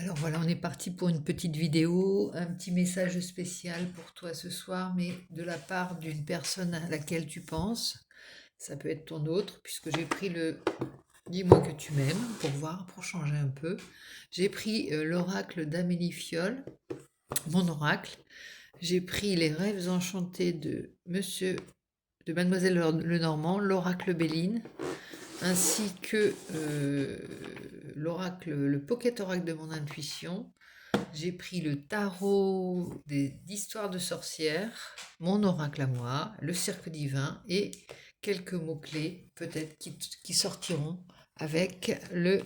Alors voilà, on est parti pour une petite vidéo, un petit message spécial pour toi ce soir, mais de la part d'une personne à laquelle tu penses. Ça peut être ton autre, puisque j'ai pris le Dis-moi que tu m'aimes pour voir, pour changer un peu. J'ai pris l'oracle d'Amélie Fiol, mon oracle. J'ai pris les rêves enchantés de Mademoiselle Lenormand, l'oracle Béline, ainsi que l'oracle, le pocket oracle de mon intuition. J'ai pris le tarot d'histoires de sorcières, mon oracle à moi, le cercle divin et quelques mots-clés peut-être qui sortiront avec le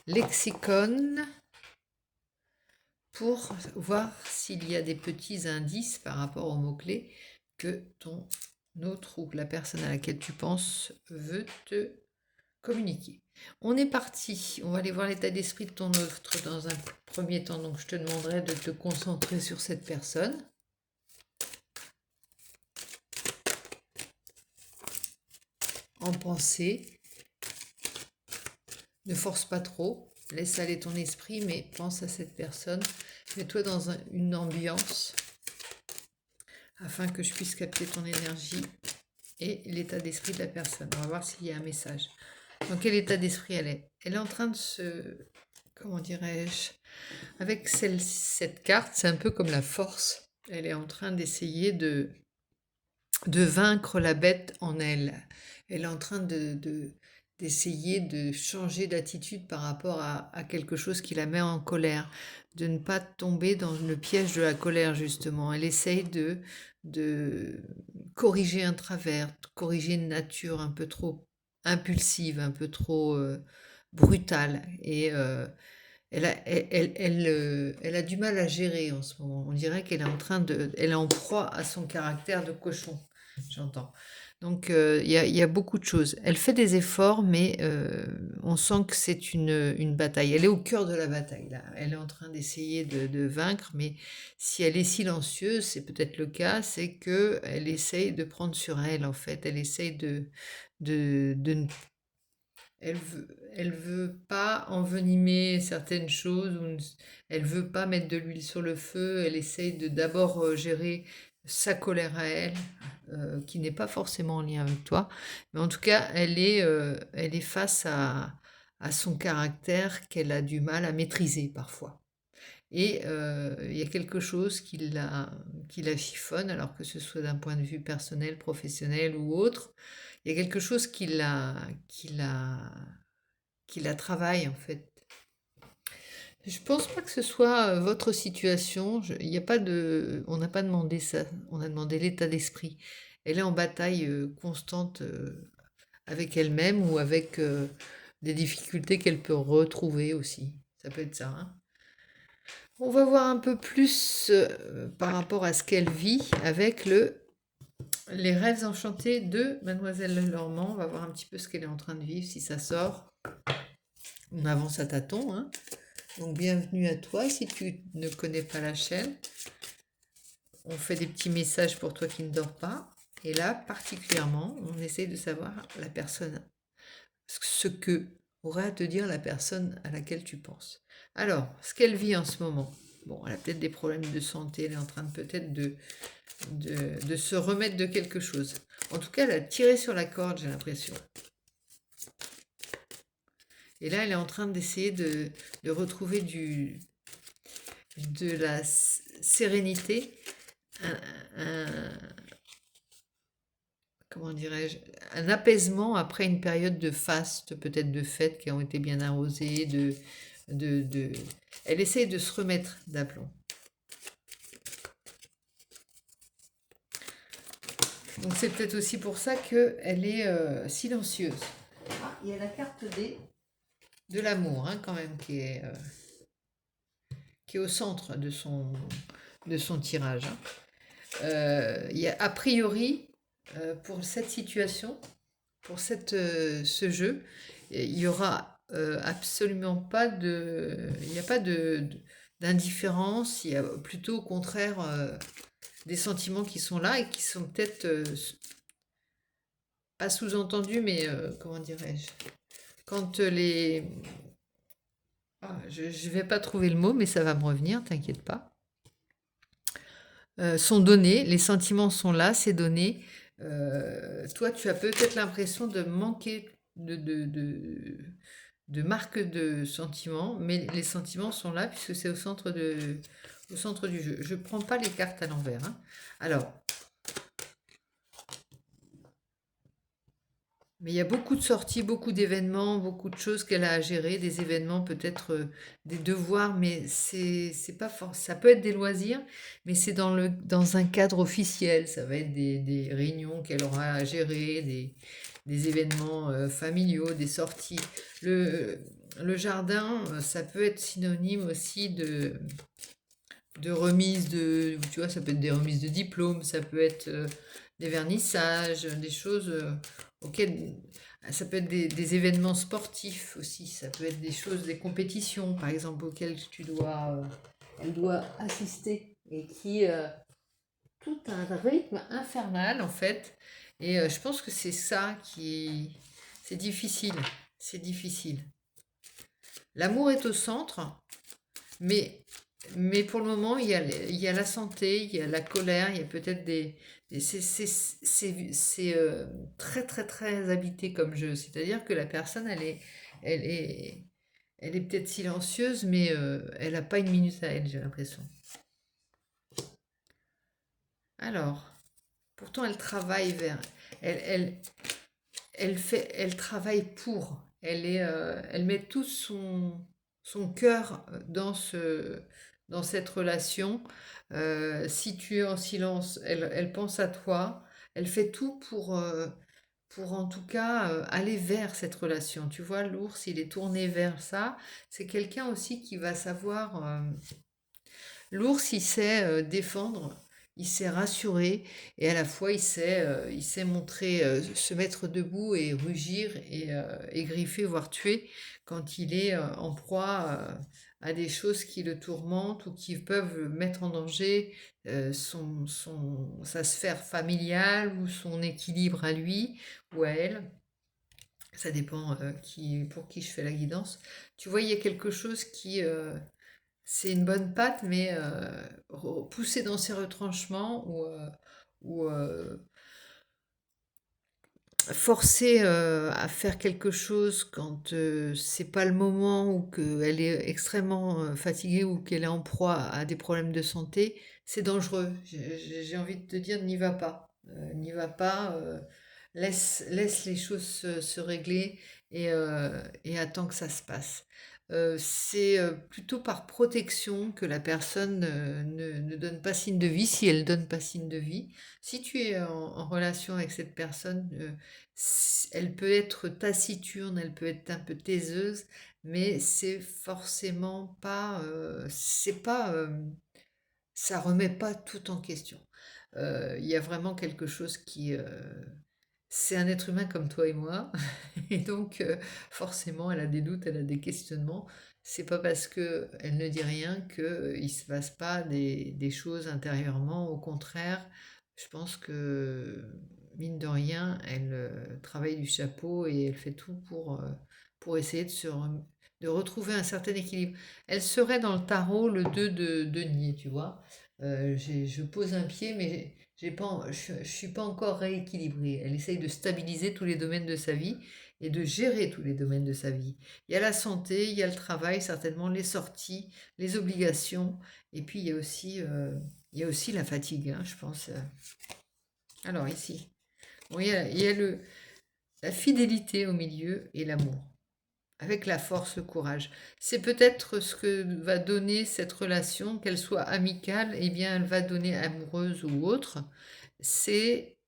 lexicon pour voir s'il y a des petits indices par rapport aux mots-clés que ton autre ou la personne à laquelle tu penses veut te communiquer. On est parti, on va aller voir l'état d'esprit de ton autre dans un premier temps. Donc je te demanderai de te concentrer sur cette personne. En pensée, ne force pas trop, laisse aller ton esprit, mais pense à cette personne. Mets-toi dans une ambiance afin que je puisse capter ton énergie et l'état d'esprit de la personne. On va voir s'il y a un message. Dans quel état d'esprit elle est? Elle est en train de se... Comment dirais-je? Avec cette carte, c'est un peu comme la force. Elle est en train d'essayer de vaincre la bête en elle. Elle est en train d'essayer de changer d'attitude par rapport à quelque chose qui la met en colère, de ne pas tomber dans le piège de la colère, justement. Elle essaye de corriger un travers, de corriger une nature un peu trop impulsive, un peu trop brutale. Et elle a du mal à gérer en ce moment. On dirait qu'elle est en train elle est en proie à son caractère de cochon, j'entends. Donc il y a beaucoup de choses. Elle fait des efforts, mais on sent que c'est une bataille. Elle est au cœur de la bataille, là. Elle est en train d'essayer de vaincre, mais si elle est silencieuse, c'est peut-être le cas, c'est que elle essaye de prendre sur elle, en fait. Elle essaye de ne elle veut pas envenimer certaines choses, elle veut pas mettre de l'huile sur le feu, elle essaye de d'abord gérer sa colère à elle, qui n'est pas forcément en lien avec toi, mais en tout cas, elle est face à son caractère qu'elle a du mal à maîtriser parfois. Et il y a quelque chose qui la chiffonne, alors que ce soit d'un point de vue personnel, professionnel ou autre. Il y a quelque chose qui la travaille en fait. Je pense pas que ce soit votre situation. Il y a pas de, on n'a pas demandé ça. On a demandé l'état d'esprit. Elle est en bataille constante avec elle-même ou avec des difficultés qu'elle peut retrouver aussi. Ça peut être ça, hein. On va voir un peu plus par rapport à ce qu'elle vit avec les rêves enchantés de Mademoiselle Lenormand. On va voir un petit peu ce qu'elle est en train de vivre, si ça sort. On avance à tâtons, hein. Donc bienvenue à toi si tu ne connais pas la chaîne. On fait des petits messages pour toi qui ne dors pas. Et là, particulièrement, on essaye de savoir la personne, ce que aurait à te dire la personne à laquelle tu penses. Alors, ce qu'elle vit en ce moment. Bon, elle a peut-être des problèmes de santé, elle est en train de peut-être de se remettre de quelque chose. En tout cas, elle a tiré sur la corde, j'ai l'impression. Et là, elle est en train d'essayer de retrouver de la sérénité, comment dirais-je, un apaisement après une période de faste, peut-être de fêtes qui ont été bien arrosées, elle essaye de se remettre d'aplomb. Donc c'est peut-être aussi pour ça qu'elle est silencieuse. Ah, il y a la carte de l'amour, hein, quand même, qui est au centre de son tirage, hein. Il y a a priori, pour cette situation, pour ce jeu, il y aura absolument pas il n'y a pas d'indifférence, il y a plutôt au contraire des sentiments qui sont là et qui sont peut-être pas sous-entendus, mais comment dirais-je, quand Je ne vais pas trouver le mot, mais ça va me revenir, t'inquiète pas. Sont donnés, les sentiments sont là, c'est donné. Toi, tu as peut-être l'impression de manquer de marque de sentiments, mais les sentiments sont là puisque c'est au centre du jeu. Je ne prends pas les cartes à l'envers, hein. Alors, mais il y a beaucoup de sorties, beaucoup d'événements, beaucoup de choses qu'elle a à gérer, des événements, peut-être des devoirs, mais c'est pas fort. Ça peut être des loisirs, mais c'est dans un cadre officiel. Ça va être des réunions qu'elle aura à gérer, des événements familiaux, des sorties. Le, le jardin, ça peut être synonyme aussi de remise tu vois, ça peut être des remises de diplômes, ça peut être des vernissages, des choses auxquelles, ça peut être des événements sportifs aussi, ça peut être des choses, des compétitions par exemple auxquelles elle doit assister et qui tout un rythme infernal en fait. Et je pense que c'est ça c'est difficile, c'est difficile. L'amour est au centre, mais, mais pour le moment, il y a la santé, il y a la colère, il y a peut-être c'est très très très habité comme jeu. C'est-à-dire que la personne, elle est, elle est peut-être silencieuse, mais elle n'a pas une minute à elle, j'ai l'impression. Alors, pourtant, elle travaille vers... Elle, elle, elle travaille pour. Elle met tout son cœur dans cette relation. Si tu es en silence, elle pense à toi. Elle fait tout pour en tout cas aller vers cette relation. Tu vois, l'ours, il est tourné vers ça. C'est quelqu'un aussi qui va savoir l'ours, il sait défendre, il sait rassurer, et à la fois il sait montrer, se mettre debout et rugir et griffer, voire tuer, quand il est en proie à des choses qui le tourmentent ou qui peuvent mettre en danger sa sphère familiale ou son équilibre à lui ou à elle. Ça dépend pour qui je fais la guidance. Tu vois, il y a quelque chose c'est une bonne patte, mais poussée dans ses retranchements ou forcée à faire quelque chose quand c'est pas le moment ou qu'elle est extrêmement fatiguée ou qu'elle est en proie à des problèmes de santé, c'est dangereux. J'ai envie de te dire, n'y va pas. N'y va pas. Laisse les choses se régler et attends que ça se passe. C'est plutôt par protection que la personne ne donne pas signe de vie, si elle donne pas signe de vie. Si tu es en relation avec cette personne, elle peut être taciturne, elle peut être un peu taiseuse, mais c'est forcément pas, c'est pas, ça remet pas tout en question. Il y a vraiment quelque chose c'est un être humain comme toi et moi, et donc forcément, elle a des doutes, elle a des questionnements. C'est pas parce que elle ne dit rien qu'il se passe pas des choses intérieurement. Au contraire, je pense que mine de rien, elle travaille du chapeau et elle fait tout pour essayer de retrouver un certain équilibre. Elle serait dans le tarot le 2 de denier, tu vois. Je pose un pied, mais je suis pas encore rééquilibrée. Elle essaye de stabiliser tous les domaines de sa vie et de gérer tous les domaines de sa vie. Il y a la santé, il y a le travail, certainement les sorties, les obligations, et puis il y a aussi la fatigue, hein, je pense. Alors ici, bon, il y a la fidélité au milieu et l'amour, avec la force, le courage. C'est peut-être ce que va donner cette relation, qu'elle soit amicale, eh bien elle va donner amoureuse ou autre. C'est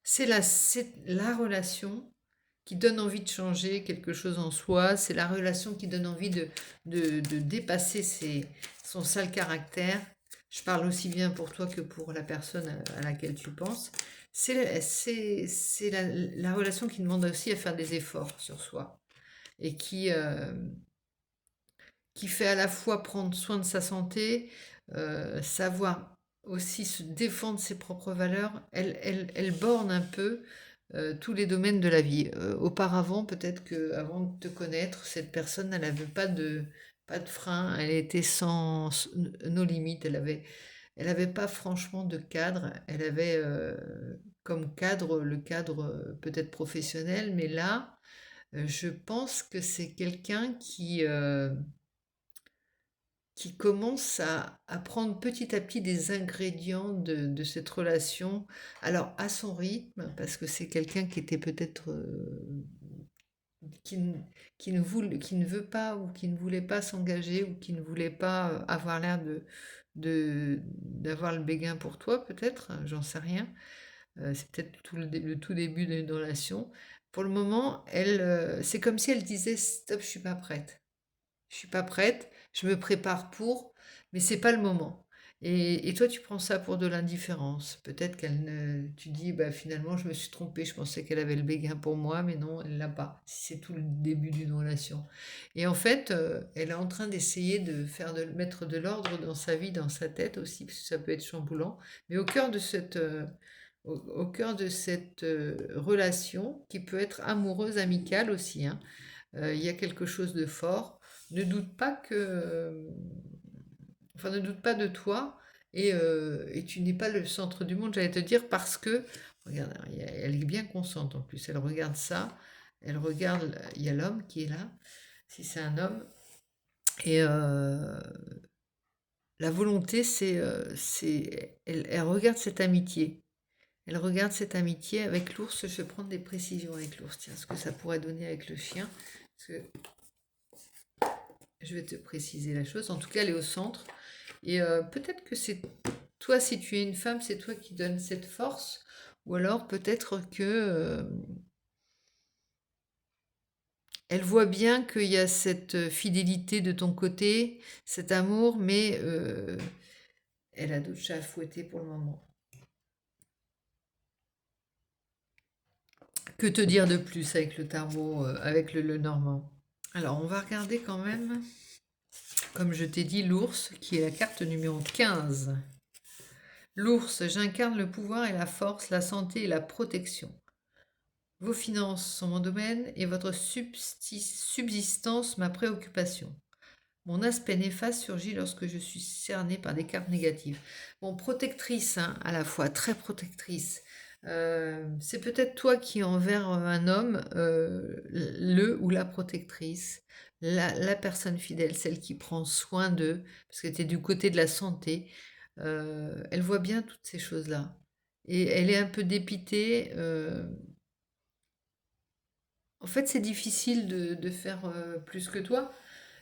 c'est la relation qui donne envie de changer quelque chose en soi, c'est la relation qui donne envie de dépasser son sale caractère. Je parle aussi bien pour toi que pour la personne à laquelle tu penses. C'est la relation qui demande aussi à faire des efforts sur soi et qui fait à la fois prendre soin de sa santé, savoir aussi se défendre ses propres valeurs. Elle borne un peu tous les domaines de la vie. Auparavant, peut-être qu'avant de te connaître, cette personne, elle n'avait pas de frein, elle était sans nos limites, elle avait pas franchement de cadre, elle avait comme cadre le cadre peut-être professionnel, mais là, je pense que c'est quelqu'un qui commence à prendre petit à petit des ingrédients de cette relation, alors à son rythme, parce que c'est quelqu'un qui était peut-être qui, n- qui ne veut pas ou qui ne voulait pas s'engager ou qui ne voulait pas avoir l'air d'avoir le béguin pour toi, peut-être, hein, j'en sais rien. C'est peut-être le tout début d'une relation. Pour le moment, c'est comme si elle disait stop, je suis pas prête. Je suis pas prête, je me prépare pour, mais c'est pas le moment. Et toi, tu prends ça pour de l'indifférence. Peut-être tu dis, bah finalement, je me suis trompée, je pensais qu'elle avait le béguin pour moi, mais non, elle l'a pas. Si c'est tout le début d'une relation. Et en fait, elle est en train d'essayer de mettre de l'ordre dans sa vie, dans sa tête aussi, parce que ça peut être chamboulant. Mais au cœur de cette relation, qui peut être amoureuse, amicale aussi, hein, il y a quelque chose de fort. Ne doute pas enfin, ne doute pas de toi et tu n'es pas le centre du monde, j'allais te dire, parce que, regarde, elle est bien consciente en plus, elle regarde ça, elle regarde, il y a l'homme qui est là, si c'est un homme, et la volonté, elle regarde cette amitié. Elle regarde cette amitié avec l'ours. Je vais prendre des précisions avec l'ours. Tiens, ce que ça pourrait donner avec le chien. Parce que je vais te préciser la chose. En tout cas, elle est au centre. Et peut-être que c'est toi, si tu es une femme, c'est toi qui donnes cette force. Ou alors peut-être que elle voit bien qu'il y a cette fidélité de ton côté, cet amour, mais elle a d'autres chats à fouetter pour le moment. Que te dire de plus avec le tarot, avec le normand? Alors, on va regarder quand même, comme je t'ai dit, l'ours, qui est la carte numéro 15. L'ours, j'incarne le pouvoir et la force, la santé et la protection. Vos finances sont mon domaine et votre subsistance ma préoccupation. Mon aspect néfaste surgit lorsque je suis cernée par des cartes négatives. Bon, protectrice, hein, à la fois, très protectrice. C'est peut-être toi qui, envers un homme, le ou la protectrice, la personne fidèle, celle qui prend soin d'eux, parce que tu es du côté de la santé. Elle voit bien toutes ces choses-là. Et elle est un peu dépitée. En fait, c'est difficile de faire plus que toi.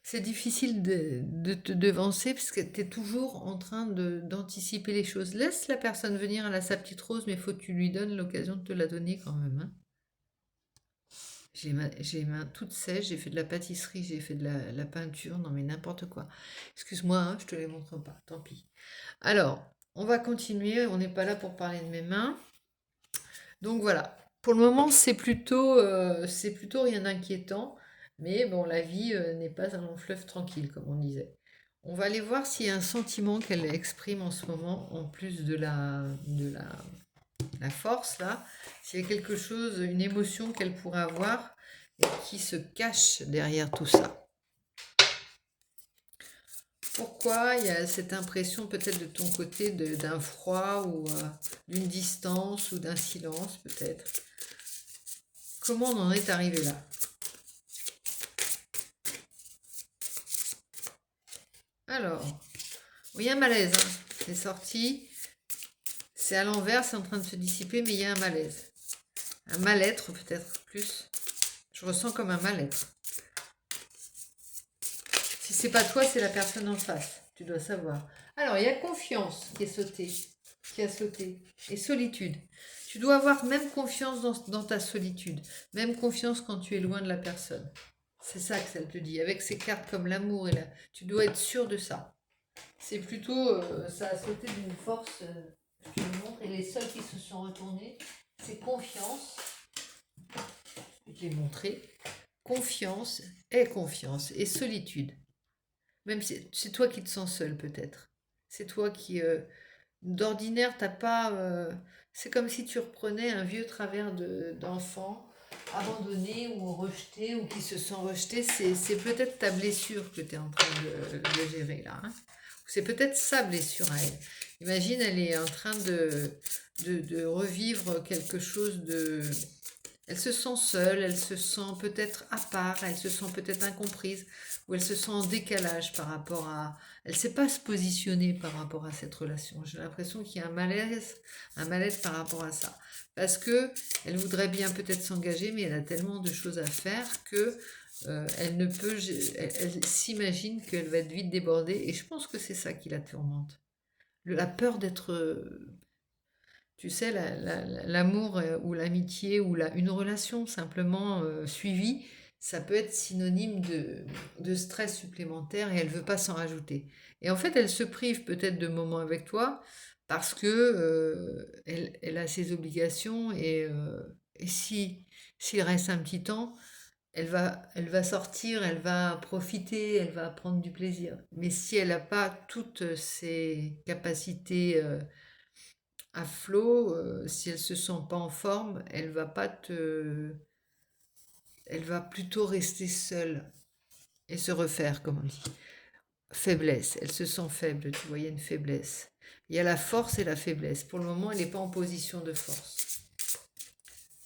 C'est difficile de te devancer parce que tu es toujours en train d'anticiper les choses. Laisse la personne venir, elle a sa petite rose, mais il faut que tu lui donnes l'occasion de te la donner quand même, hein. J'ai les mains toutes sèches, j'ai fait de la pâtisserie, j'ai fait de la peinture, non mais n'importe quoi. Excuse-moi, hein, je te les montre pas, tant pis. Alors, on va continuer, on n'est pas là pour parler de mes mains. Donc voilà, pour le moment, c'est plutôt rien d'inquiétant, mais bon, la vie n'est pas un long fleuve tranquille, comme on disait. On va aller voir s'il y a un sentiment qu'elle exprime en ce moment, en plus la force, là, s'il y a quelque chose, une émotion qu'elle pourrait avoir et qui se cache derrière tout ça. Pourquoi il y a cette impression peut-être de ton côté d'un froid ou d'une distance ou d'un silence peut-être? Comment on en est arrivé là? Alors, oui, il y a un malaise, hein. C'est sorti, c'est à l'envers, c'est en train de se dissiper, mais il y a un malaise. Un mal-être peut-être plus. Je ressens comme un mal-être. Si c'est pas toi, c'est la personne en face. Tu dois savoir. Alors, il y a confiance qui a sauté, et solitude. Tu dois avoir même confiance dans ta solitude, même confiance quand tu es loin de la personne. C'est ça que ça te dit. Avec ces cartes comme l'amour tu dois être sûr de ça. C'est plutôt, ça a sauté d'une force, je te le montre, et les seuls qui se sont retournés, c'est confiance, je l'ai montré, confiance et solitude. Même si c'est toi qui te sens seul peut-être. C'est toi d'ordinaire, t'as pas... c'est comme si tu reprenais un vieux travers d'enfant abandonné ou rejeté ou qui se sent rejeté. C'est peut-être ta blessure que tu es en train de gérer là, hein. C'est peut-être sa blessure à elle. Imagine, elle est en train de revivre quelque chose de... Elle se sent seule, elle se sent peut-être à part, elle se sent peut-être incomprise, ou elle se sent en décalage par rapport à... Elle ne sait pas se positionner par rapport à cette relation. J'ai l'impression qu'il y a un malaise par rapport à ça. Parce que elle voudrait bien peut-être s'engager, mais elle a tellement de choses à faire que elle ne peut... elle s'imagine qu'elle va être vite débordée, et je pense que c'est ça qui la tourmente. La peur d'être tu sais, l'amour ou l'amitié ou une relation simplement suivie, ça peut être synonyme de stress supplémentaire et elle veut pas s'en rajouter. Et en fait, elle se prive peut-être de moments avec toi parce que elle a ses obligations et si s'il reste un petit temps, elle va sortir, elle va profiter, elle va prendre du plaisir. Mais si elle n'a pas toutes ses capacités à flot, si elle se sent pas en forme, elle va plutôt rester seule et se refaire, comme on dit. Faiblesse, elle se sent faible, tu vois, il y a une faiblesse. Il y a la force et la faiblesse. Pour le moment, elle n'est pas en position de force.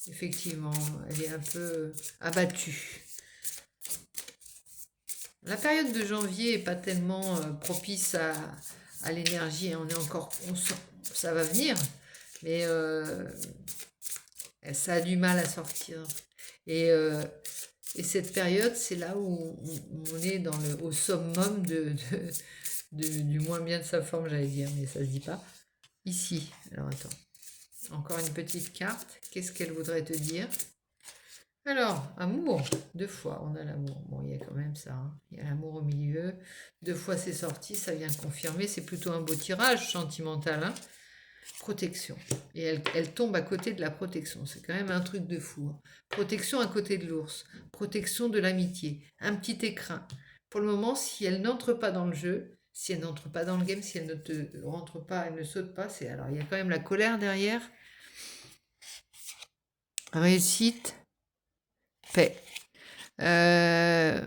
Effectivement, elle est un peu abattue. La période de janvier est pas tellement propice à l'énergie, hein. On est encore, ça va venir, mais ça a du mal à sortir. Et, euh, et cette période, c'est là où on est au summum du moins bien de sa forme, j'allais dire, mais ça se dit pas. Ici, alors attends, encore une petite carte. Qu'est-ce qu'elle voudrait te dire? Alors, amour, 2 fois, on a l'amour. Bon, il y a quand même ça, hein. Il y a l'amour au milieu. 2 fois c'est sorti, ça vient confirmer. C'est plutôt un beau tirage sentimental, hein. Protection. Et elle tombe à côté de la protection. C'est quand même un truc de fou, hein. Protection à côté de l'ours. Protection de l'amitié. Un petit écrin. Pour le moment, si elle n'entre pas dans le jeu, si elle n'entre pas dans le game, si elle ne te rentre pas, elle ne saute pas, c'est alors il y a quand même la colère derrière. Réussite, paix. Euh,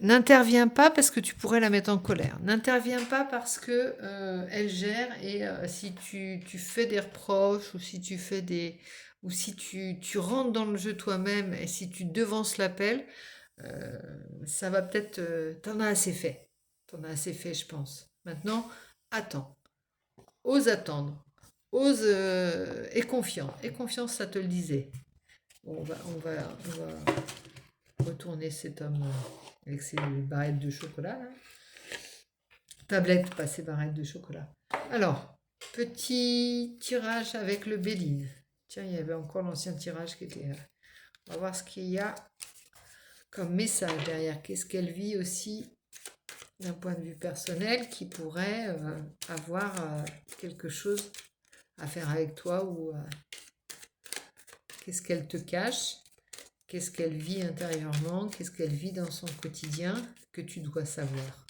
N'interviens pas parce que tu pourrais la mettre en colère. N'interviens pas parce que elle gère et si tu fais des reproches ou si tu fais ou si tu rentres dans le jeu toi-même et si tu devances l'appel, ça va peut-être t'en as assez fait. T'en as assez fait, je pense. Maintenant, attends. Ose attendre. Ose et confiant. Et confiance, ça te le disait. Bon, on va retourner cet homme avec ses barrettes de chocolat, là. Tablette, pas ses barrettes de chocolat. Alors, petit tirage avec le Béline. Tiens, il y avait encore l'ancien tirage qui était là. On va voir ce qu'il y a comme message derrière. Qu'est-ce qu'elle vit aussi d'un point de vue personnel qui pourrait avoir quelque chose à faire avec toi ou qu'est-ce qu'elle te cache, qu'est-ce qu'elle vit intérieurement, qu'est-ce qu'elle vit dans son quotidien que tu dois savoir,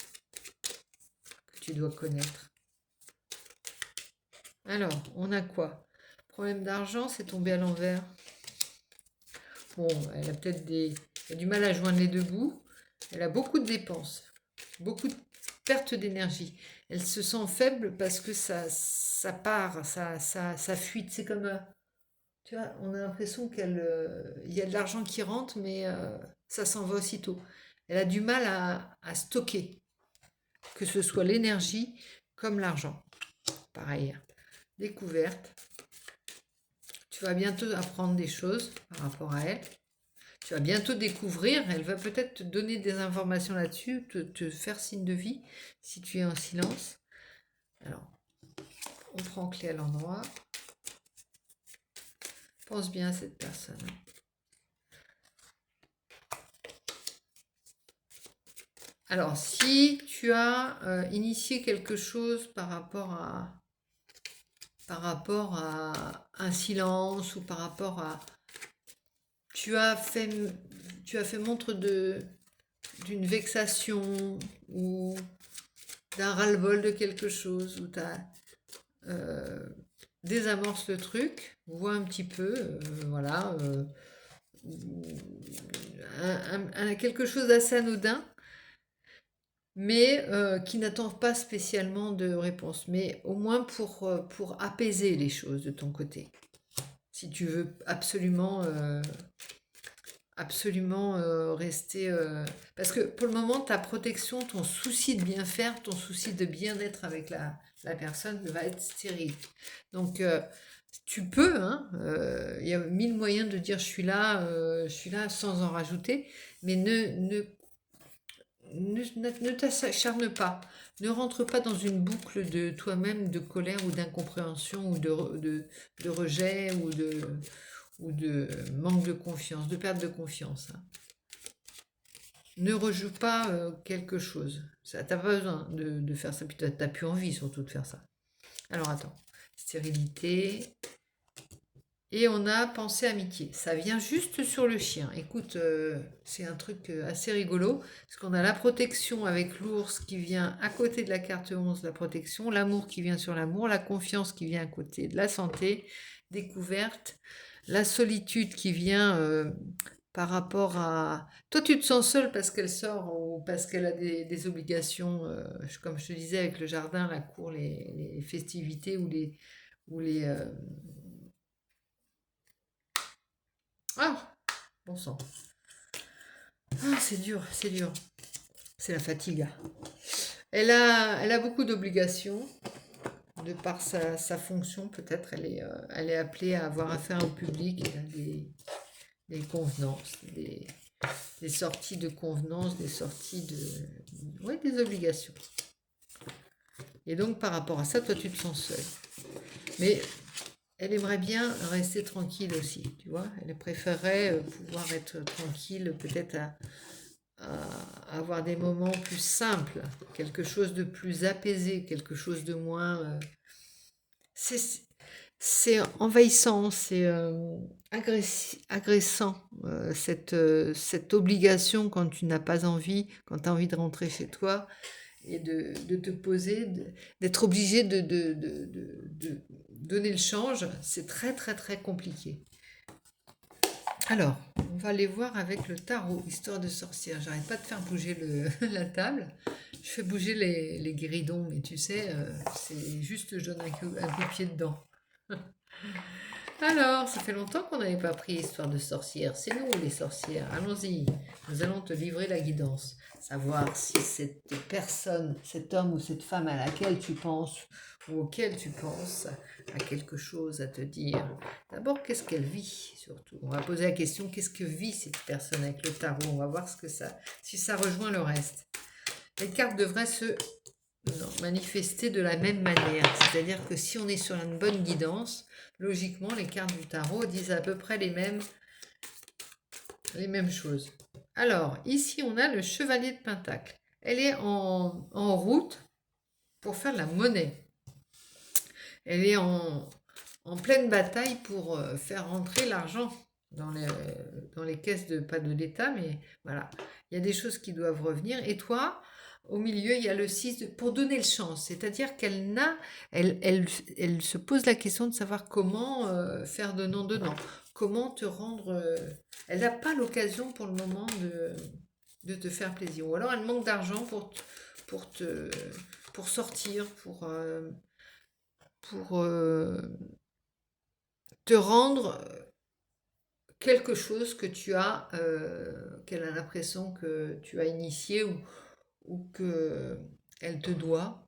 que tu dois connaître. Alors, on a quoi? Problème d'argent, c'est tombé à l'envers. Bon, elle a peut-être du mal à joindre les deux bouts. Elle a beaucoup de dépenses, beaucoup de perte d'énergie. Elle se sent faible parce que ça part, ça fuite. C'est comme, tu vois, on a l'impression il y a de l'argent qui rentre, mais ça s'en va aussitôt. Elle a du mal à stocker, que ce soit l'énergie comme l'argent. Pareil, découverte. Tu vas bientôt apprendre des choses par rapport à elle. Tu vas bientôt découvrir, elle va peut-être te donner des informations là-dessus, te faire signe de vie si tu es en silence. Alors, on prend clé à l'endroit. Pense bien à cette personne. Alors, si tu as initié quelque chose par rapport à un silence ou par rapport à... Tu as fait montre d'une vexation ou d'un ras-le-bol de quelque chose, ou euh, désamorce le truc, voit un petit peu, voilà, quelque chose d'assez anodin, mais qui n'attend pas spécialement de réponse, mais au moins pour apaiser les choses de ton côté. Si tu veux absolument rester... parce que pour le moment, ta protection, ton souci de bien faire, ton souci de bien-être avec la personne va être stérile. Donc, tu peux, hein, il y a mille moyens de dire je suis là sans en rajouter, mais ne t'acharne pas. Ne rentre pas dans une boucle de toi-même de colère ou d'incompréhension ou de rejet ou de manque de confiance, de perte de confiance. Hein. Ne rejoue pas quelque chose. Ça, t'as pas besoin de faire ça, puis t'as plus envie surtout de faire ça. Alors attends, stérilité. Et on a pensée amitié. Ça vient juste sur le chien. Écoute, c'est un truc assez rigolo, parce qu'on a la protection avec l'ours qui vient à côté de la carte 11, la protection, l'amour qui vient sur l'amour, la confiance qui vient à côté de la santé, découverte, la solitude qui vient par rapport à... Toi, tu te sens seule parce qu'elle sort ou parce qu'elle a des obligations, comme je te disais, avec le jardin, la cour, les festivités ou les Ah, bon sang. Ah, c'est dur, c'est dur. C'est la fatigue. Elle a beaucoup d'obligations, de par sa fonction, peut-être. Elle est appelée à avoir affaire au public, elle a des convenances, des sorties de convenances, des sorties de... Ouais, des obligations. Et donc, par rapport à ça, toi, tu te sens seule. Mais elle aimerait bien rester tranquille aussi, tu vois. Elle préférerait pouvoir être tranquille, peut-être à avoir des moments plus simples, quelque chose de plus apaisé, quelque chose de moins... c'est c'est envahissant, c'est agressant, cette obligation quand tu n'as pas envie, quand tu as envie de rentrer chez toi et de te poser, d'être obligé de donner le change, c'est très très très compliqué. Alors, on va aller voir avec le tarot, histoire de sorcière. J'arrête pas de faire bouger la table. Je fais bouger les guéridons, mais tu sais, c'est juste je donne un coup de pied dedans. Alors, ça fait longtemps qu'on n'avait pas pris histoire de sorcière. C'est nous les sorcières. Allons-y. Nous allons te livrer la guidance. Savoir si cette personne, cet homme ou cette femme à laquelle tu penses ou auquel tu penses a quelque chose à te dire. D'abord, qu'est-ce qu'elle vit surtout? On va poser la question, qu'est-ce que vit cette personne avec le tarot? On va voir si ça rejoint le reste. Les cartes devraient se manifester de la même manière. C'est-à-dire que si on est sur une bonne guidance, logiquement, les cartes du tarot disent à peu près les mêmes choses. Alors, ici, on a le chevalier de Pentacle. Elle est en route pour faire de la monnaie. Elle est en pleine bataille pour faire rentrer l'argent dans les caisses, pas de l'État, mais voilà. Il y a des choses qui doivent revenir. Et toi, au milieu, il y a le 6 pour donner le chance. C'est-à-dire elle se pose la question de savoir comment faire donnant-donnant. Comment te rendre... elle n'a pas l'occasion pour le moment de te faire plaisir. Ou alors elle manque d'argent pour sortir, pour te rendre quelque chose que tu as, qu'elle a l'impression que tu as initié ou que elle te doit.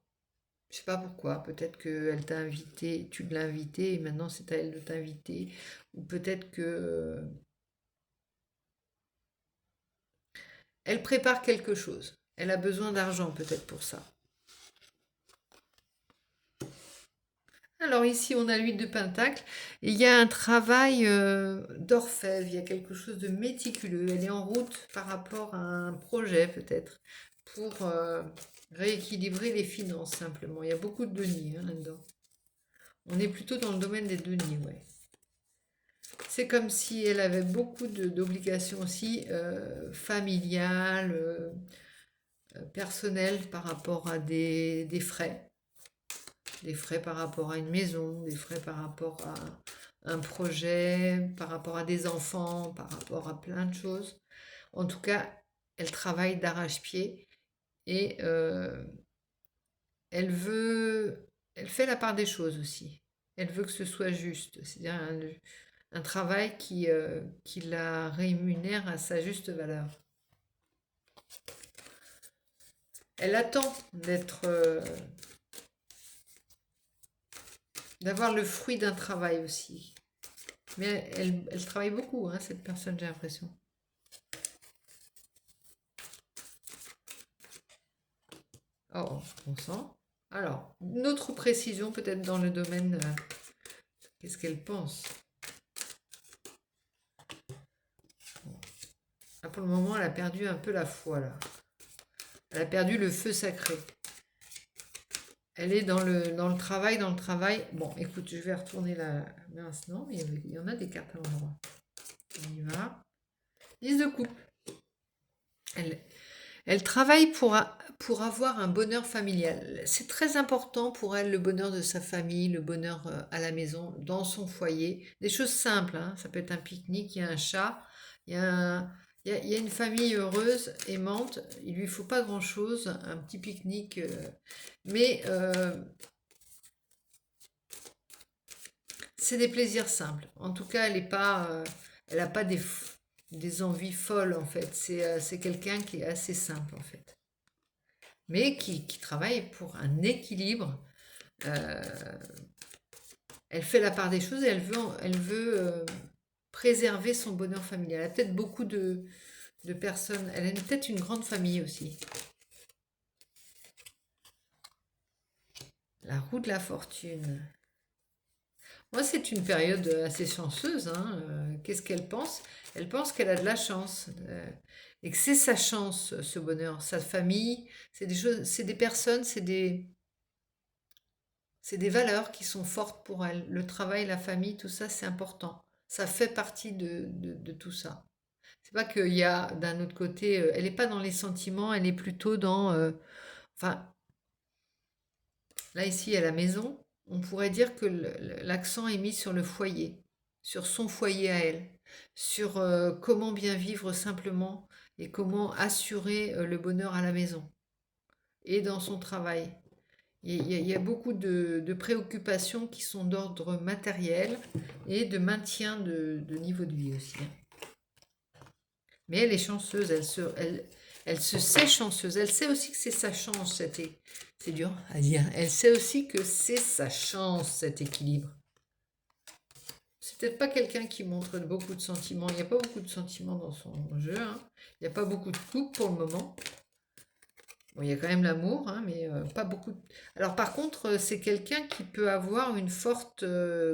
Je sais pas pourquoi. Peut-être qu'elle t'a invité, tu l'as invité et maintenant c'est à elle de t'inviter. Ou peut-être que elle prépare quelque chose. Elle a besoin d'argent peut-être pour ça. Alors ici, on a l'huile de Pentacle. Et il y a un travail d'orfèvre, il y a quelque chose de méticuleux. Elle est en route par rapport à un projet peut-être pour rééquilibrer les finances simplement. Il y a beaucoup de deniers là-dedans. On est plutôt dans le domaine des deniers, ouais. C'est comme si elle avait beaucoup d'obligations aussi familiales, personnelles par rapport à des frais. Des frais par rapport à une maison, des frais par rapport à un projet, par rapport à des enfants, par rapport à plein de choses. En tout cas, elle travaille d'arrache-pied et elle veut, elle fait la part des choses aussi. Elle veut que ce soit juste, c'est-à-dire un travail qui la rémunère à sa juste valeur. Elle attend d'avoir le fruit d'un travail aussi. Mais elle travaille beaucoup, hein, cette personne, j'ai l'impression. Oh, on sent. Alors, une autre précision peut-être dans le domaine, qu'est-ce qu'elle pense? Ah, pour le moment, elle a perdu un peu la foi, là. Elle a perdu le feu sacré. Elle est dans le travail, dans le travail. Bon, écoute, je vais retourner la mince, non, mais il y en a des cartes à l'endroit. On y va. 10 de coupe. Elle travaille pour avoir un bonheur familial. C'est très important pour elle, le bonheur de sa famille, le bonheur à la maison, dans son foyer. Des choses simples, hein. Ça peut être un pique-nique, il y a un chat, il y a, il y a une famille heureuse, aimante. Il lui faut pas grand-chose, un petit pique-nique. Mais c'est des plaisirs simples. En tout cas, elle n'a pas des envies folles, en fait. C'est quelqu'un qui est assez simple, en fait. Mais qui travaille pour un équilibre. Euh, Elle fait la part des choses et elle veut préserver son bonheur familial. Elle a peut-être beaucoup de personnes. Elle a peut-être une grande famille aussi. La roue de la fortune. Moi, c'est une période assez chanceuse, hein. Qu'est-ce qu'elle pense? Elle pense qu'elle a de la chance et que c'est sa chance, ce bonheur. Sa famille, c'est des choses, c'est des personnes, c'est des valeurs qui sont fortes pour elle. Le travail, la famille, tout ça, c'est important. Ça fait partie de tout ça. C'est pas qu'il y a d'un autre côté, elle n'est pas dans les sentiments, elle est plutôt dans... enfin, là ici à la maison, on pourrait dire que l'accent est mis sur le foyer, sur son foyer à elle, sur comment bien vivre simplement et comment assurer le bonheur à la maison et dans son travail. Il y a beaucoup de préoccupations qui sont d'ordre matériel et de maintien de niveau de vie aussi, hein. Mais elle est chanceuse, elle se sait chanceuse. Elle sait aussi que c'est sa chance, c'est dur à dire. Elle sait aussi que c'est sa chance, cet équilibre. C'est peut-être pas quelqu'un qui montre beaucoup de sentiments. Il n'y a pas beaucoup de sentiments dans son jeu, hein. Il n'y a pas beaucoup de couple pour le moment. Bon, il y a quand même l'amour, hein, mais pas beaucoup. Alors par contre, c'est quelqu'un qui peut avoir une forte,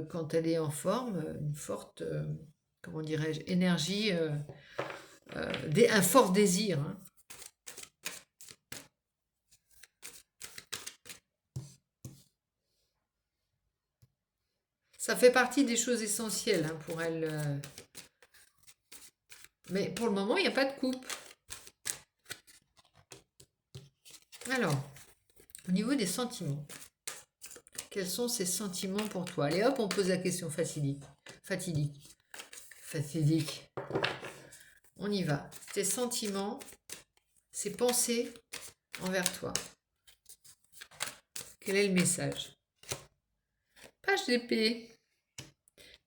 quand elle est en forme, une forte, comment dirais-je, énergie, un fort désir, hein. Ça fait partie des choses essentielles, hein, pour elle. Mais pour le moment, il n'y a pas de coupe. Alors, au niveau des sentiments, quels sont ces sentiments pour toi? Allez hop, on pose la question fatidique. Fatidique. On y va. Tes sentiments, ces pensées envers toi. Quel est le message? Page d'épée.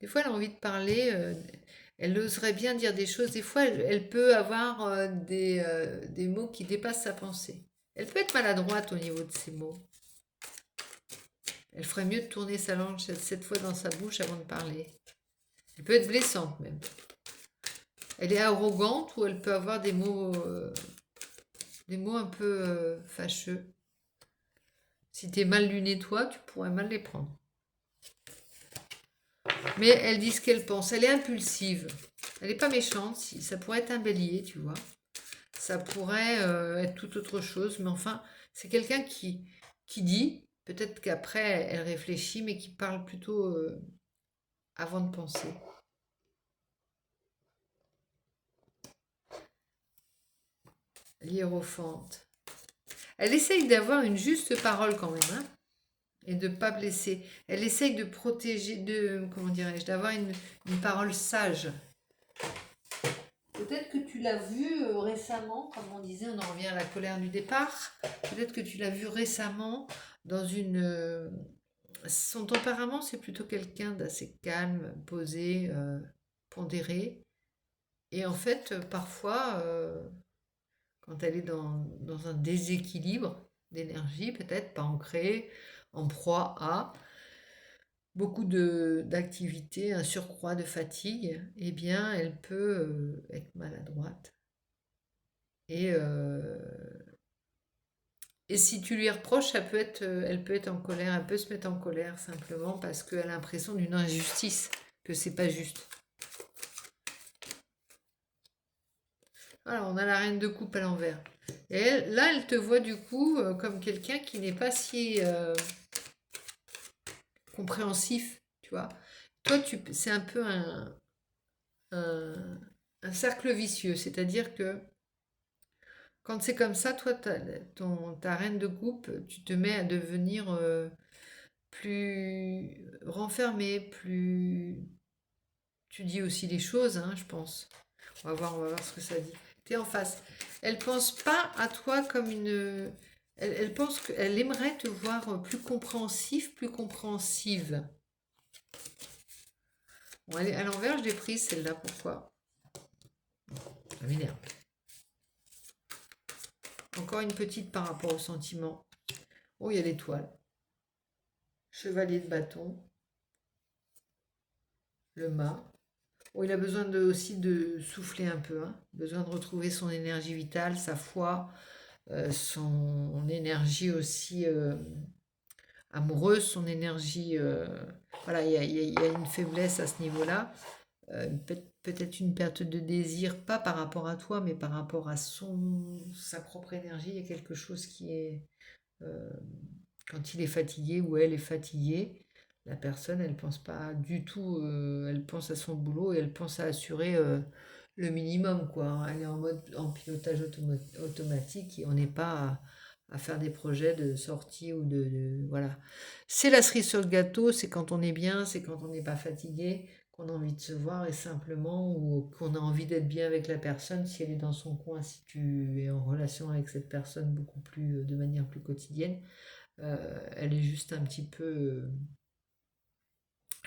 Des fois, elle a envie de parler, elle oserait bien dire des choses. Des fois, elle peut avoir des mots qui dépassent sa pensée. Elle peut être maladroite au niveau de ses mots. Elle ferait mieux de tourner sa langue 7 fois dans sa bouche avant de parler. Elle peut être blessante même. Elle est arrogante ou elle peut avoir des mots un peu fâcheux. Si tu es mal luné toi, tu pourrais mal les prendre. Mais elle dit ce qu'elle pense. Elle est impulsive. Elle n'est pas méchante. Ça pourrait être un bélier, tu vois. Ça pourrait être tout autre chose. Mais enfin, c'est quelqu'un qui dit, peut-être qu'après elle réfléchit, mais qui parle plutôt avant de penser. L'hiérophante. Elle essaye d'avoir une juste parole quand même, hein. et de ne pas blesser. Elle essaye de protéger, comment dirais-je, d'avoir une parole sage. Peut-être que tu l'as vu récemment, comme on disait, on en revient à la colère du départ. Peut-être que tu l'as vu récemment dans son tempérament, c'est plutôt quelqu'un d'assez calme, posé, pondéré. Et en fait, parfois, quand elle est dans un déséquilibre d'énergie, peut-être pas ancrée, en proie à beaucoup d'activités, un surcroît de fatigue, eh bien, elle peut être maladroite. Et si tu lui reproches, elle peut être en colère, elle peut se mettre en colère simplement parce qu'elle a l'impression d'une injustice, que c'est pas juste. Alors, on a la reine de coupe à l'envers. Et là, elle te voit du coup comme quelqu'un qui n'est pas si compréhensif, tu vois. Toi, c'est un peu un cercle vicieux, c'est-à-dire que quand c'est comme ça, toi, ta reine de coupe, tu te mets à devenir plus renfermé, plus... Tu dis aussi les choses, hein, je pense. On va voir ce que ça dit. Tu es en face. Elle pense pas à toi comme une... Elle pense qu'elle aimerait te voir plus compréhensif, plus compréhensive. Bon, à l'envers, je l'ai prise celle-là. Pourquoi? Ça m'énerve. Encore une petite par rapport au sentiment. Oh, il y a l'étoile. Chevalier de bâton. Le mât. Oh, il a besoin aussi de souffler un peu. Hein. Besoin de retrouver son énergie vitale, sa foi, son énergie aussi amoureuse, son énergie... voilà, il y a une faiblesse à ce niveau-là. Peut-être une perte de désir, pas par rapport à toi, mais par rapport à sa propre énergie. Il y a quelque chose qui est... quand il est fatigué ou elle est fatiguée, la personne, elle pense pas du tout, elle pense à son boulot et elle pense à assurer le minimum, quoi. Elle est en pilotage automatique et on n'est pas à faire des projets de sortie ou voilà. C'est la cerise sur le gâteau, c'est quand on est bien, c'est quand on n'est pas fatigué, qu'on a envie de se voir et simplement, ou qu'on a envie d'être bien avec la personne, si elle est dans son coin, si tu es en relation avec cette personne beaucoup plus, de manière plus quotidienne, elle est juste un petit peu...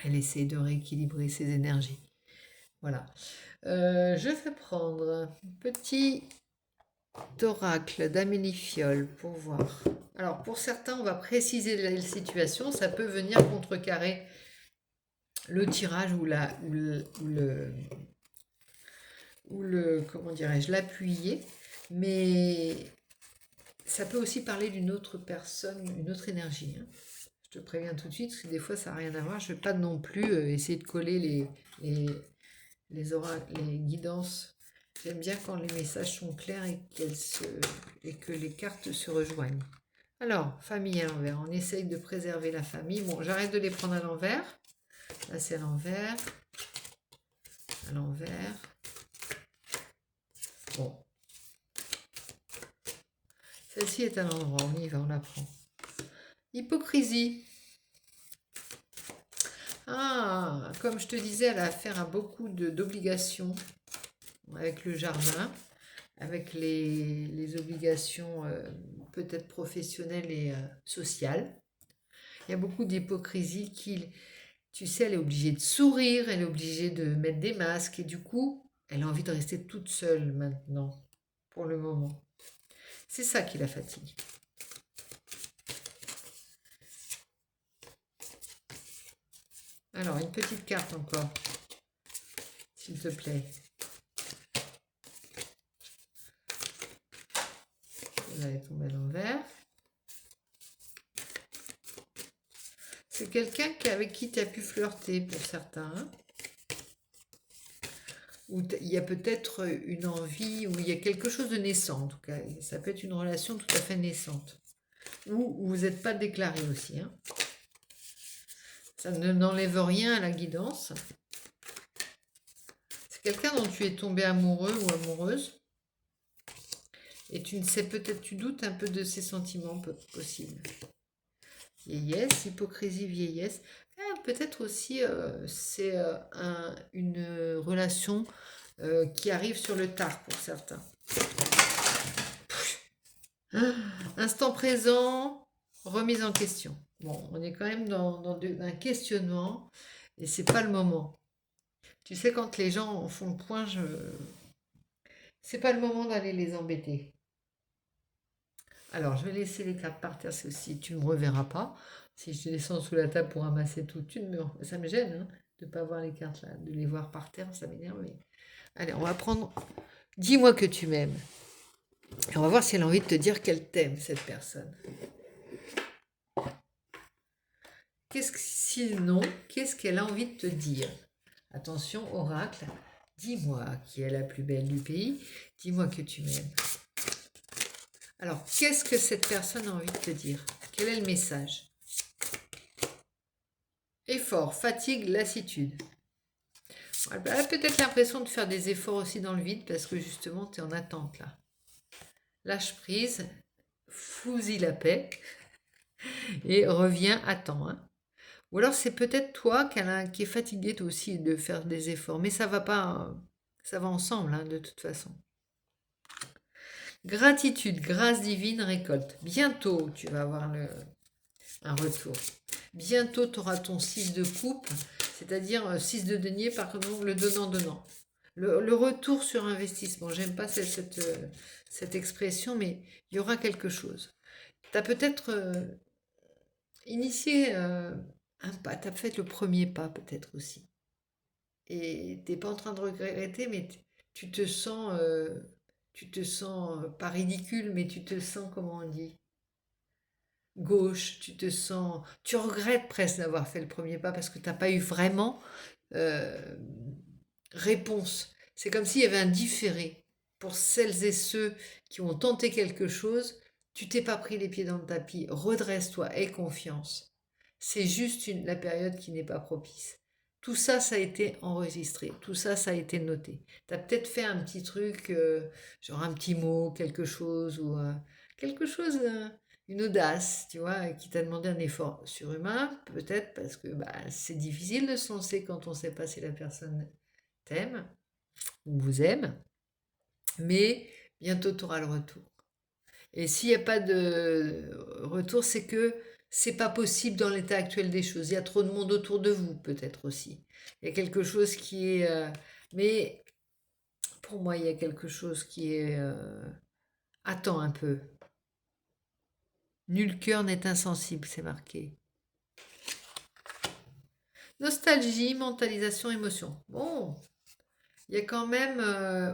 elle essaie de rééquilibrer ses énergies. Voilà. Je vais prendre un petit oracle d'Amélie Fiol pour voir. Alors, pour certains, on va préciser la situation. Ça peut venir contrecarrer le tirage ou le comment dirais-je, l'appuyer. Mais ça peut aussi parler d'une autre personne, une autre énergie. Hein. Je te préviens tout de suite, parce que des fois, ça n'a rien à voir. Je ne vais pas non plus essayer de coller les oracles, les guidances. J'aime bien quand les messages sont clairs et que les cartes se rejoignent. Alors, famille à l'envers. On essaye de préserver la famille. Bon, j'arrête de les prendre à l'envers. Là, c'est à l'envers. À l'envers. Bon. Celle-ci est à l'endroit. On y va, on la prend. Hypocrisie. Ah, comme je te disais, elle a affaire à beaucoup d'obligations avec le jardin, avec les obligations peut-être professionnelles et sociales. Il y a beaucoup d'hypocrisie tu sais, elle est obligée de sourire, elle est obligée de mettre des masques et du coup, elle a envie de rester toute seule maintenant, pour le moment. C'est ça qui la fatigue. Alors, une petite carte encore, s'il te plaît. Elle est tombée à l'envers. C'est quelqu'un avec qui tu as pu flirter pour certains. Hein, où il y a peut-être une envie, où il y a quelque chose de naissant en tout cas. Ça peut être une relation tout à fait naissante. Ou vous n'êtes pas déclaré aussi. Hein. Ça n'enlève rien à la guidance. C'est quelqu'un dont tu es tombé amoureux ou amoureuse. Et tu ne sais peut-être, tu doutes un peu de ses sentiments possibles. vieillesse, hypocrisie, vieillesse. Peut-être aussi, c'est une relation qui arrive sur le tard pour certains. Instant présent, remise en question. Bon, on est quand même dans un questionnement et c'est pas le moment. Tu sais, quand les gens font le point, c'est pas le moment d'aller les embêter. Alors, je vais laisser les cartes par terre, si tu ne me reverras pas. Si je descends sous la table pour ramasser tout, ça me gêne hein, de ne pas voir les cartes là, de les voir par terre, ça m'énerve. Mais... Allez, on va prendre. Dis-moi que tu m'aimes. Et on va voir si elle a envie de te dire qu'elle t'aime, cette personne. Sinon, qu'est-ce qu'elle a envie de te dire? Attention, oracle, dis-moi qui est la plus belle du pays, dis-moi que tu m'aimes. Alors, qu'est-ce que cette personne a envie de te dire? Quel est le message? Effort, fatigue, lassitude. Elle a peut-être l'impression de faire des efforts aussi dans le vide parce que justement, tu es en attente là. Lâche prise, fous-y la paix et reviens à temps. Hein. Ou alors c'est peut-être toi qui est fatigué toi aussi de faire des efforts, mais ça va pas, ça va ensemble hein, de toute façon. Gratitude, grâce divine, récolte. Bientôt, tu vas avoir un retour. Bientôt, tu auras ton 6 de coupe, c'est-à-dire 6 de denier, par contre, le donnant-donnant. Le retour sur investissement. J'aime pas cette expression, mais il y aura quelque chose. Tu as peut-être initié un pas, tu as fait le premier pas peut-être aussi. Et tu n'es pas en train de regretter, mais tu te sens pas ridicule, mais tu te sens, comment on dit, gauche, tu regrettes presque d'avoir fait le premier pas parce que tu n'as pas eu vraiment réponse. C'est comme s'il y avait un différé. Pour celles et ceux qui ont tenté quelque chose, tu t'es pas pris les pieds dans le tapis, redresse-toi, aie confiance. C'est juste la période qui n'est pas propice. Tout ça, ça a été enregistré, tout ça, ça a été noté. Tu as peut-être fait un petit truc, genre un petit mot, quelque chose, ou quelque chose, une audace, tu vois, qui t'a demandé un effort surhumain, peut-être parce que c'est difficile de se lancer quand on ne sait pas si la personne t'aime ou vous aime, mais bientôt tu auras le retour. Et s'il n'y a pas de retour, c'est que c'est pas possible dans l'état actuel des choses. Il y a trop de monde autour de vous, peut-être aussi. Il y a quelque chose qui est... mais pour moi, il y a quelque chose qui est... attends un peu. Nul cœur n'est insensible, c'est marqué. Nostalgie, mentalisation, émotion. Bon, il y a quand même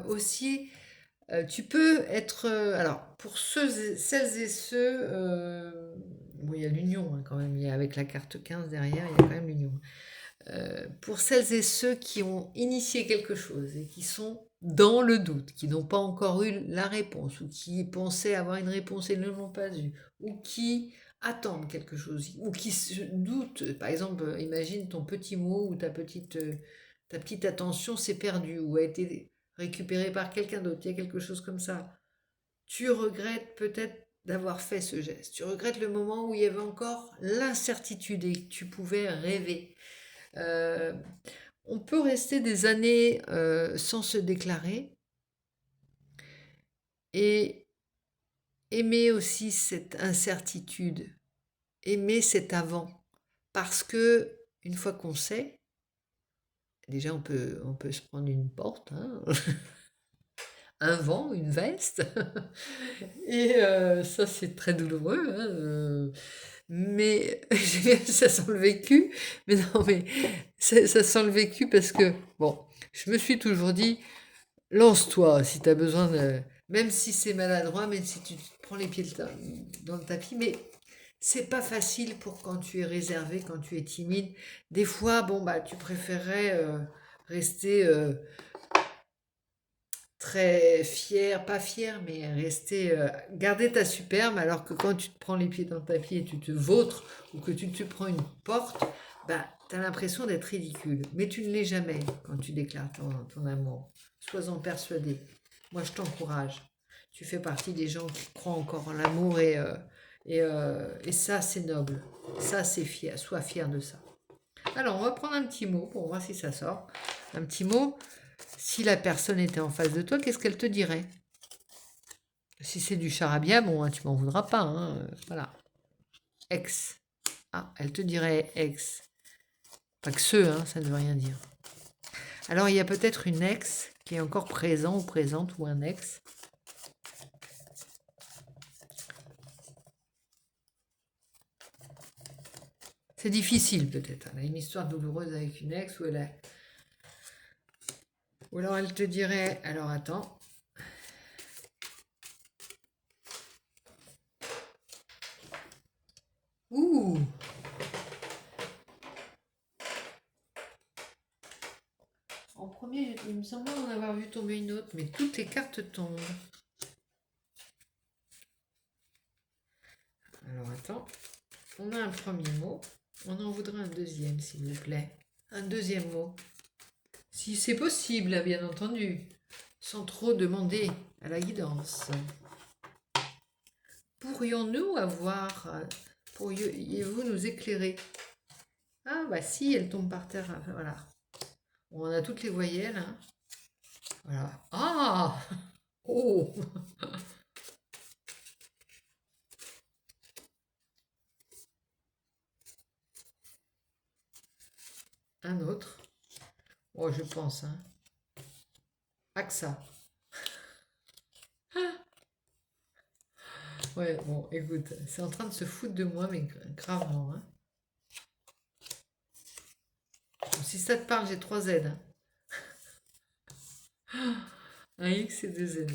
aussi... tu peux être... alors, pour celles et ceux... bon, il y a l'union hein, quand même. Avec la carte 15 derrière, il y a quand même l'union. Pour celles et ceux qui ont initié quelque chose et qui sont dans le doute, qui n'ont pas encore eu la réponse, ou qui pensaient avoir une réponse et ne l'ont pas eue, ou qui attendent quelque chose, ou qui se doutent. Par exemple, imagine ton petit mot ou ta petite attention s'est perdue ou a été récupérée par quelqu'un d'autre. Il y a quelque chose comme ça. Tu regrettes peut-être d'avoir fait ce geste. Tu regrettes le moment où il y avait encore l'incertitude et que tu pouvais rêver. On peut rester des années sans se déclarer et aimer aussi cette incertitude, aimer cet avant. Parce que une fois qu'on sait, déjà on peut se prendre une porte, hein, un vent, une veste, et ça c'est très douloureux. Hein, mais ça sent le vécu, mais non, mais ça sent le vécu parce que, bon, je me suis toujours dit, lance-toi si tu as besoin de... Même si c'est maladroit, même si tu te prends les pieds dans le tapis, mais c'est pas facile pour quand tu es réservé, quand tu es timide. Des fois, bon, tu préférerais rester très fier, pas fier, mais rester, garder ta superbe, alors que quand tu te prends les pieds dans le tapis et tu te vautres, ou que tu te prends une porte, tu as l'impression d'être ridicule. Mais tu ne l'es jamais quand tu déclares ton amour. Sois-en persuadé. Moi, je t'encourage. Tu fais partie des gens qui croient encore en l'amour et Et ça, c'est noble. Ça, c'est fier. Sois fier de ça. Alors, on va prendre un petit mot pour voir si ça sort. Un petit mot. Si la personne était en face de toi, qu'est-ce qu'elle te dirait? Si c'est du charabia, bon, hein, tu m'en voudras pas. Hein, voilà. Ex. Ah, elle te dirait ex. Pas que ce, hein, ça ne veut rien dire. Alors, il y a peut-être une ex qui est encore présent ou présente, ou un ex. C'est difficile peut-être. Elle a une histoire douloureuse avec une ex ou elle a... Ou alors elle te dirait, alors attends. Ouh! En premier, il me semblait en avoir vu tomber une autre, mais toutes les cartes tombent. Alors attends. On a un premier mot. On en voudrait un deuxième, s'il vous plaît. Un deuxième mot. Si c'est possible, bien entendu. Sans trop demander à la guidance. Pourrions-nous avoir... Pourriez-vous nous éclairer? Ah bah si, elle tombe par terre. Voilà. On a toutes les voyelles. Hein. Voilà. Ah! Oh! Un autre. Oh, je pense. Hein. AXA. Ouais, bon, écoute, c'est en train de se foutre de moi, mais gravement. Hein. Bon, si ça te parle, j'ai 3 Z. Hein. Un X et 2 Z.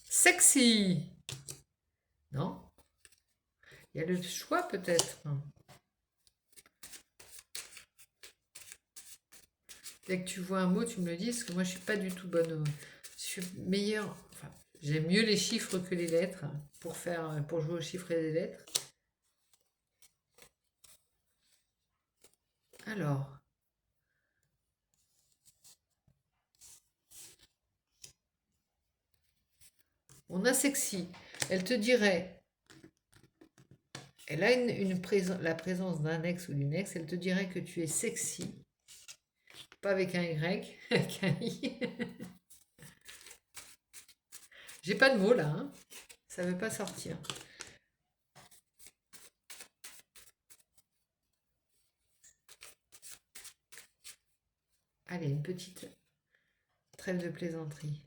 Sexy! Non? Il y a le choix peut-être. Dès que tu vois un mot, tu me le dis, parce que moi je suis pas du tout bonne. Je suis meilleure. Enfin, j'aime mieux les chiffres que les lettres pour jouer aux chiffres et les lettres. Alors. On a sexy. Elle te dirait, elle a la présence d'un ex ou d'une ex, elle te dirait que tu es sexy. Pas avec un Y, avec un I. J'ai pas de mots là, hein. Ça veut pas sortir. Allez, une petite trêve de plaisanterie.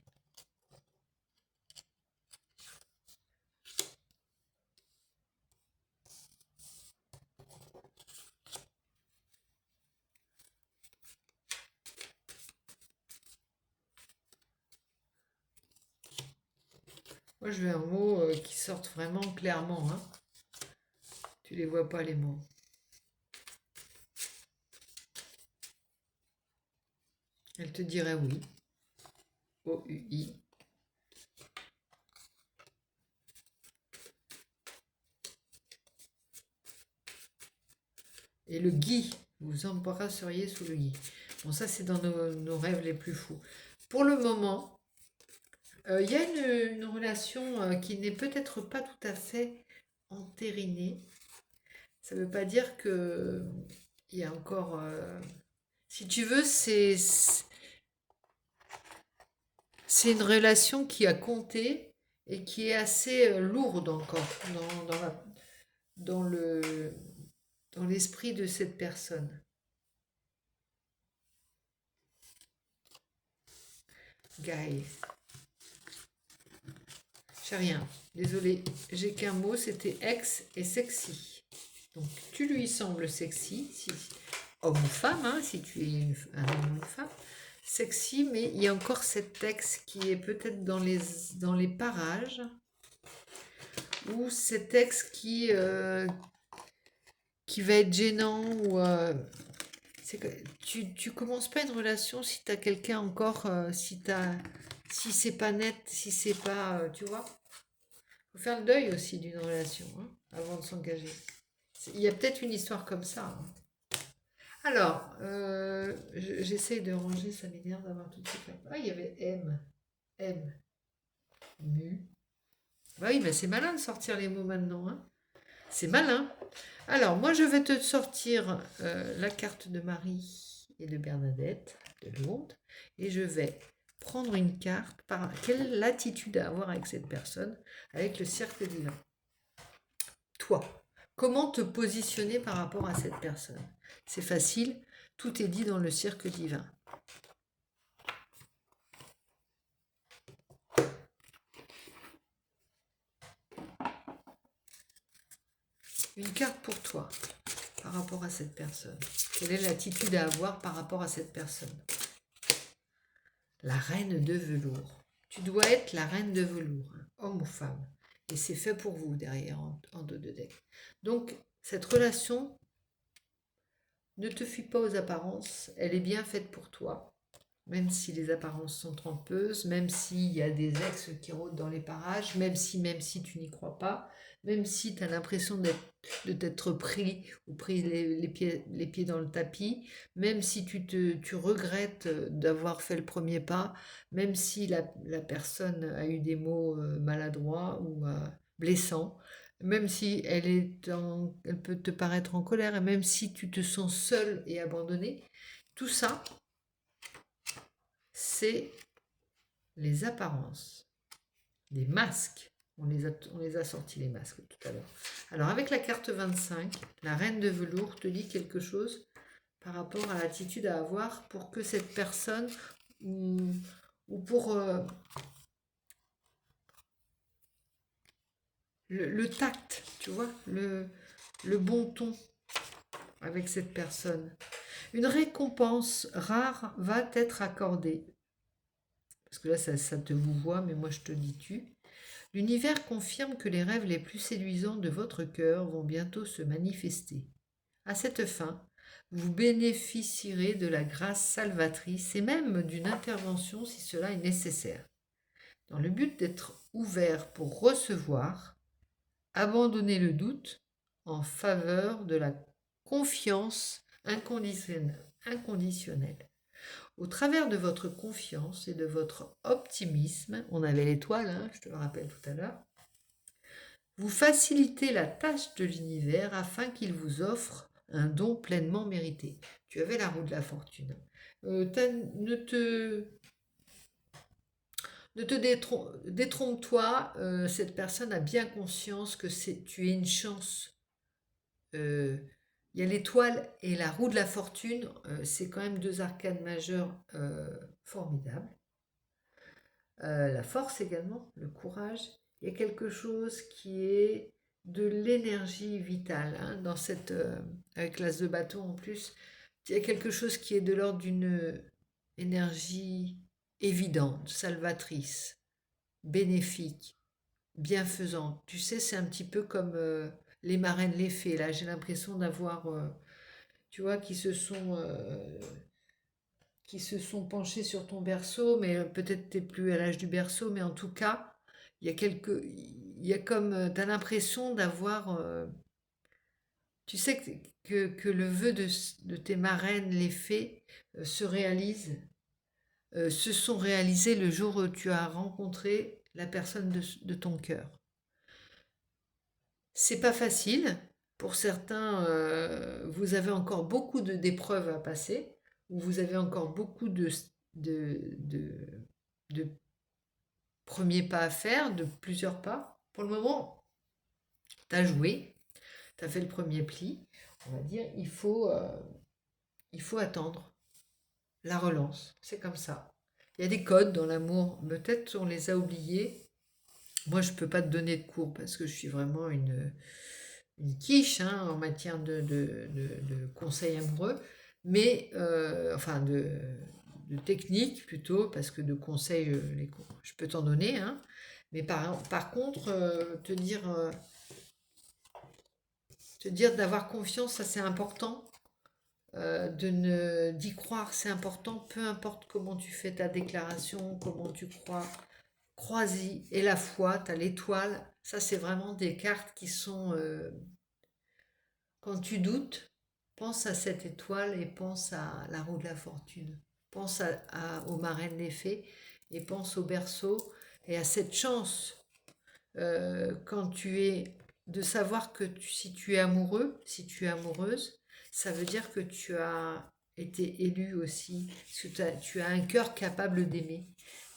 Moi, je veux un mot qui sorte vraiment clairement. Hein. Tu les vois pas, les mots. Elle te dirait oui. O-U-I. Et le gui. Vous embrasseriez sous le gui. Bon, ça, c'est dans nos rêves les plus fous. Pour le moment, il y a une relation qui n'est peut-être pas tout à fait entérinée. Ça ne veut pas dire que il y a encore... si tu veux, c'est une relation qui a compté et qui est assez lourde encore dans dans l'esprit de cette personne. Guy. J'ai rien. Désolée. J'ai qu'un mot, c'était ex et sexy. Donc, tu lui sembles sexy, si, homme ou femme, hein, si tu es un homme ou une femme. Sexy, mais il y a encore cet ex qui est peut-être dans les parages. Ou cet ex qui va être gênant. Ou, c'est que tu commences pas une relation si tu as quelqu'un encore, si c'est pas net, si c'est pas... tu vois? Faut faire le deuil aussi d'une relation hein, avant de s'engager. Il y a peut-être une histoire comme ça. Hein. Alors, j'essaye de ranger, ça m'énerve d'avoir toutes ces cartes. Ah, il y avait M. M. Mu. Bah oui, mais c'est malin de sortir les mots maintenant, hein. C'est malin. Alors, moi, je vais te sortir la carte de Marie et de Bernadette, de Lourdes, et je vais prendre une carte par quelle attitude à avoir avec cette personne, avec le cercle divin. Toi, comment te positionner par rapport à cette personne? C'est facile, tout est dit dans le cercle divin. Une carte pour toi par rapport à cette personne. Quelle est l'attitude à avoir par rapport à cette personne? La reine de velours. Tu dois être la reine de velours, hein, homme ou femme. Et c'est fait pour vous derrière en dos de deck. Donc, cette relation, ne te fuis pas aux apparences, elle est bien faite pour toi. Même si les apparences sont trompeuses, même s'il y a des ex qui rôdent dans les parages, même si tu n'y crois pas, même si tu as l'impression de t'être pris ou pris les pieds dans le tapis, même si tu regrettes d'avoir fait le premier pas, même si la personne a eu des mots maladroits ou blessants, même si elle peut te paraître en colère, et même si tu te sens seul et abandonné, tout ça, c'est les apparences, les masques. On les a sortis, les masques, tout à l'heure. Alors, avec la carte 25, la reine de velours te dit quelque chose par rapport à l'attitude à avoir pour que cette personne, ou pour le tact, tu vois, le bon ton avec cette personne. Une récompense rare va t'être accordée. Parce que là, ça te vous voit, mais moi, je te dis tu. L'univers confirme que les rêves les plus séduisants de votre cœur vont bientôt se manifester. À cette fin, vous bénéficierez de la grâce salvatrice et même d'une intervention si cela est nécessaire. Dans le but d'être ouvert pour recevoir, abandonnez le doute en faveur de la confiance inconditionnelle. Au travers de votre confiance et de votre optimisme, on avait l'étoile, hein, je te le rappelle tout à l'heure, vous facilitez la tâche de l'univers afin qu'il vous offre un don pleinement mérité. Tu avais la roue de la fortune. Ne te, détrompe-toi, cette personne a bien conscience que tu es une chance. Il y a l'étoile et la roue de la fortune, c'est quand même deux arcanes majeures formidables. La force également, le courage. Il y a quelque chose qui est de l'énergie vitale, hein, dans cette, avec l'as de bâton en plus. Il y a quelque chose qui est de l'ordre d'une énergie évidente, salvatrice, bénéfique, bienfaisante. Tu sais, c'est un petit peu comme les marraines, les fées. Là, j'ai l'impression d'avoir, tu vois, qui se sont penchés sur ton berceau, mais peut-être t'es plus à l'âge du berceau, mais en tout cas, il y a comme, t'as l'impression d'avoir, tu sais que le vœu de tes marraines, les fées, se réalise, se sont réalisés le jour où tu as rencontré la personne de ton cœur. C'est pas facile. Pour certains, vous avez encore beaucoup d'épreuves à passer, ou vous avez encore beaucoup de, de premiers pas à faire, de plusieurs pas. Pour le moment, tu as joué, tu as fait le premier pli. On va dire, il faut attendre la relance. C'est comme ça. Il y a des codes dans l'amour. Peut-être on les a oubliés. Moi, je ne peux pas te donner de cours parce que je suis vraiment une quiche, hein, en matière de conseils amoureux, mais enfin de technique plutôt, parce que de conseils, je peux t'en donner, hein, mais par contre, te dire d'avoir confiance, ça c'est important, d'y croire, c'est important, peu importe comment tu fais ta déclaration, comment tu crois, crois-y, et la foi, tu as l'étoile, ça c'est vraiment des cartes qui sont... quand tu doutes, pense à cette étoile et pense à la roue de la fortune. Pense aux marraines des fées et pense au berceau et à cette chance quand de savoir que si tu es amoureux, si tu es amoureuse, ça veut dire que tu as été élu aussi, que tu as un cœur capable d'aimer.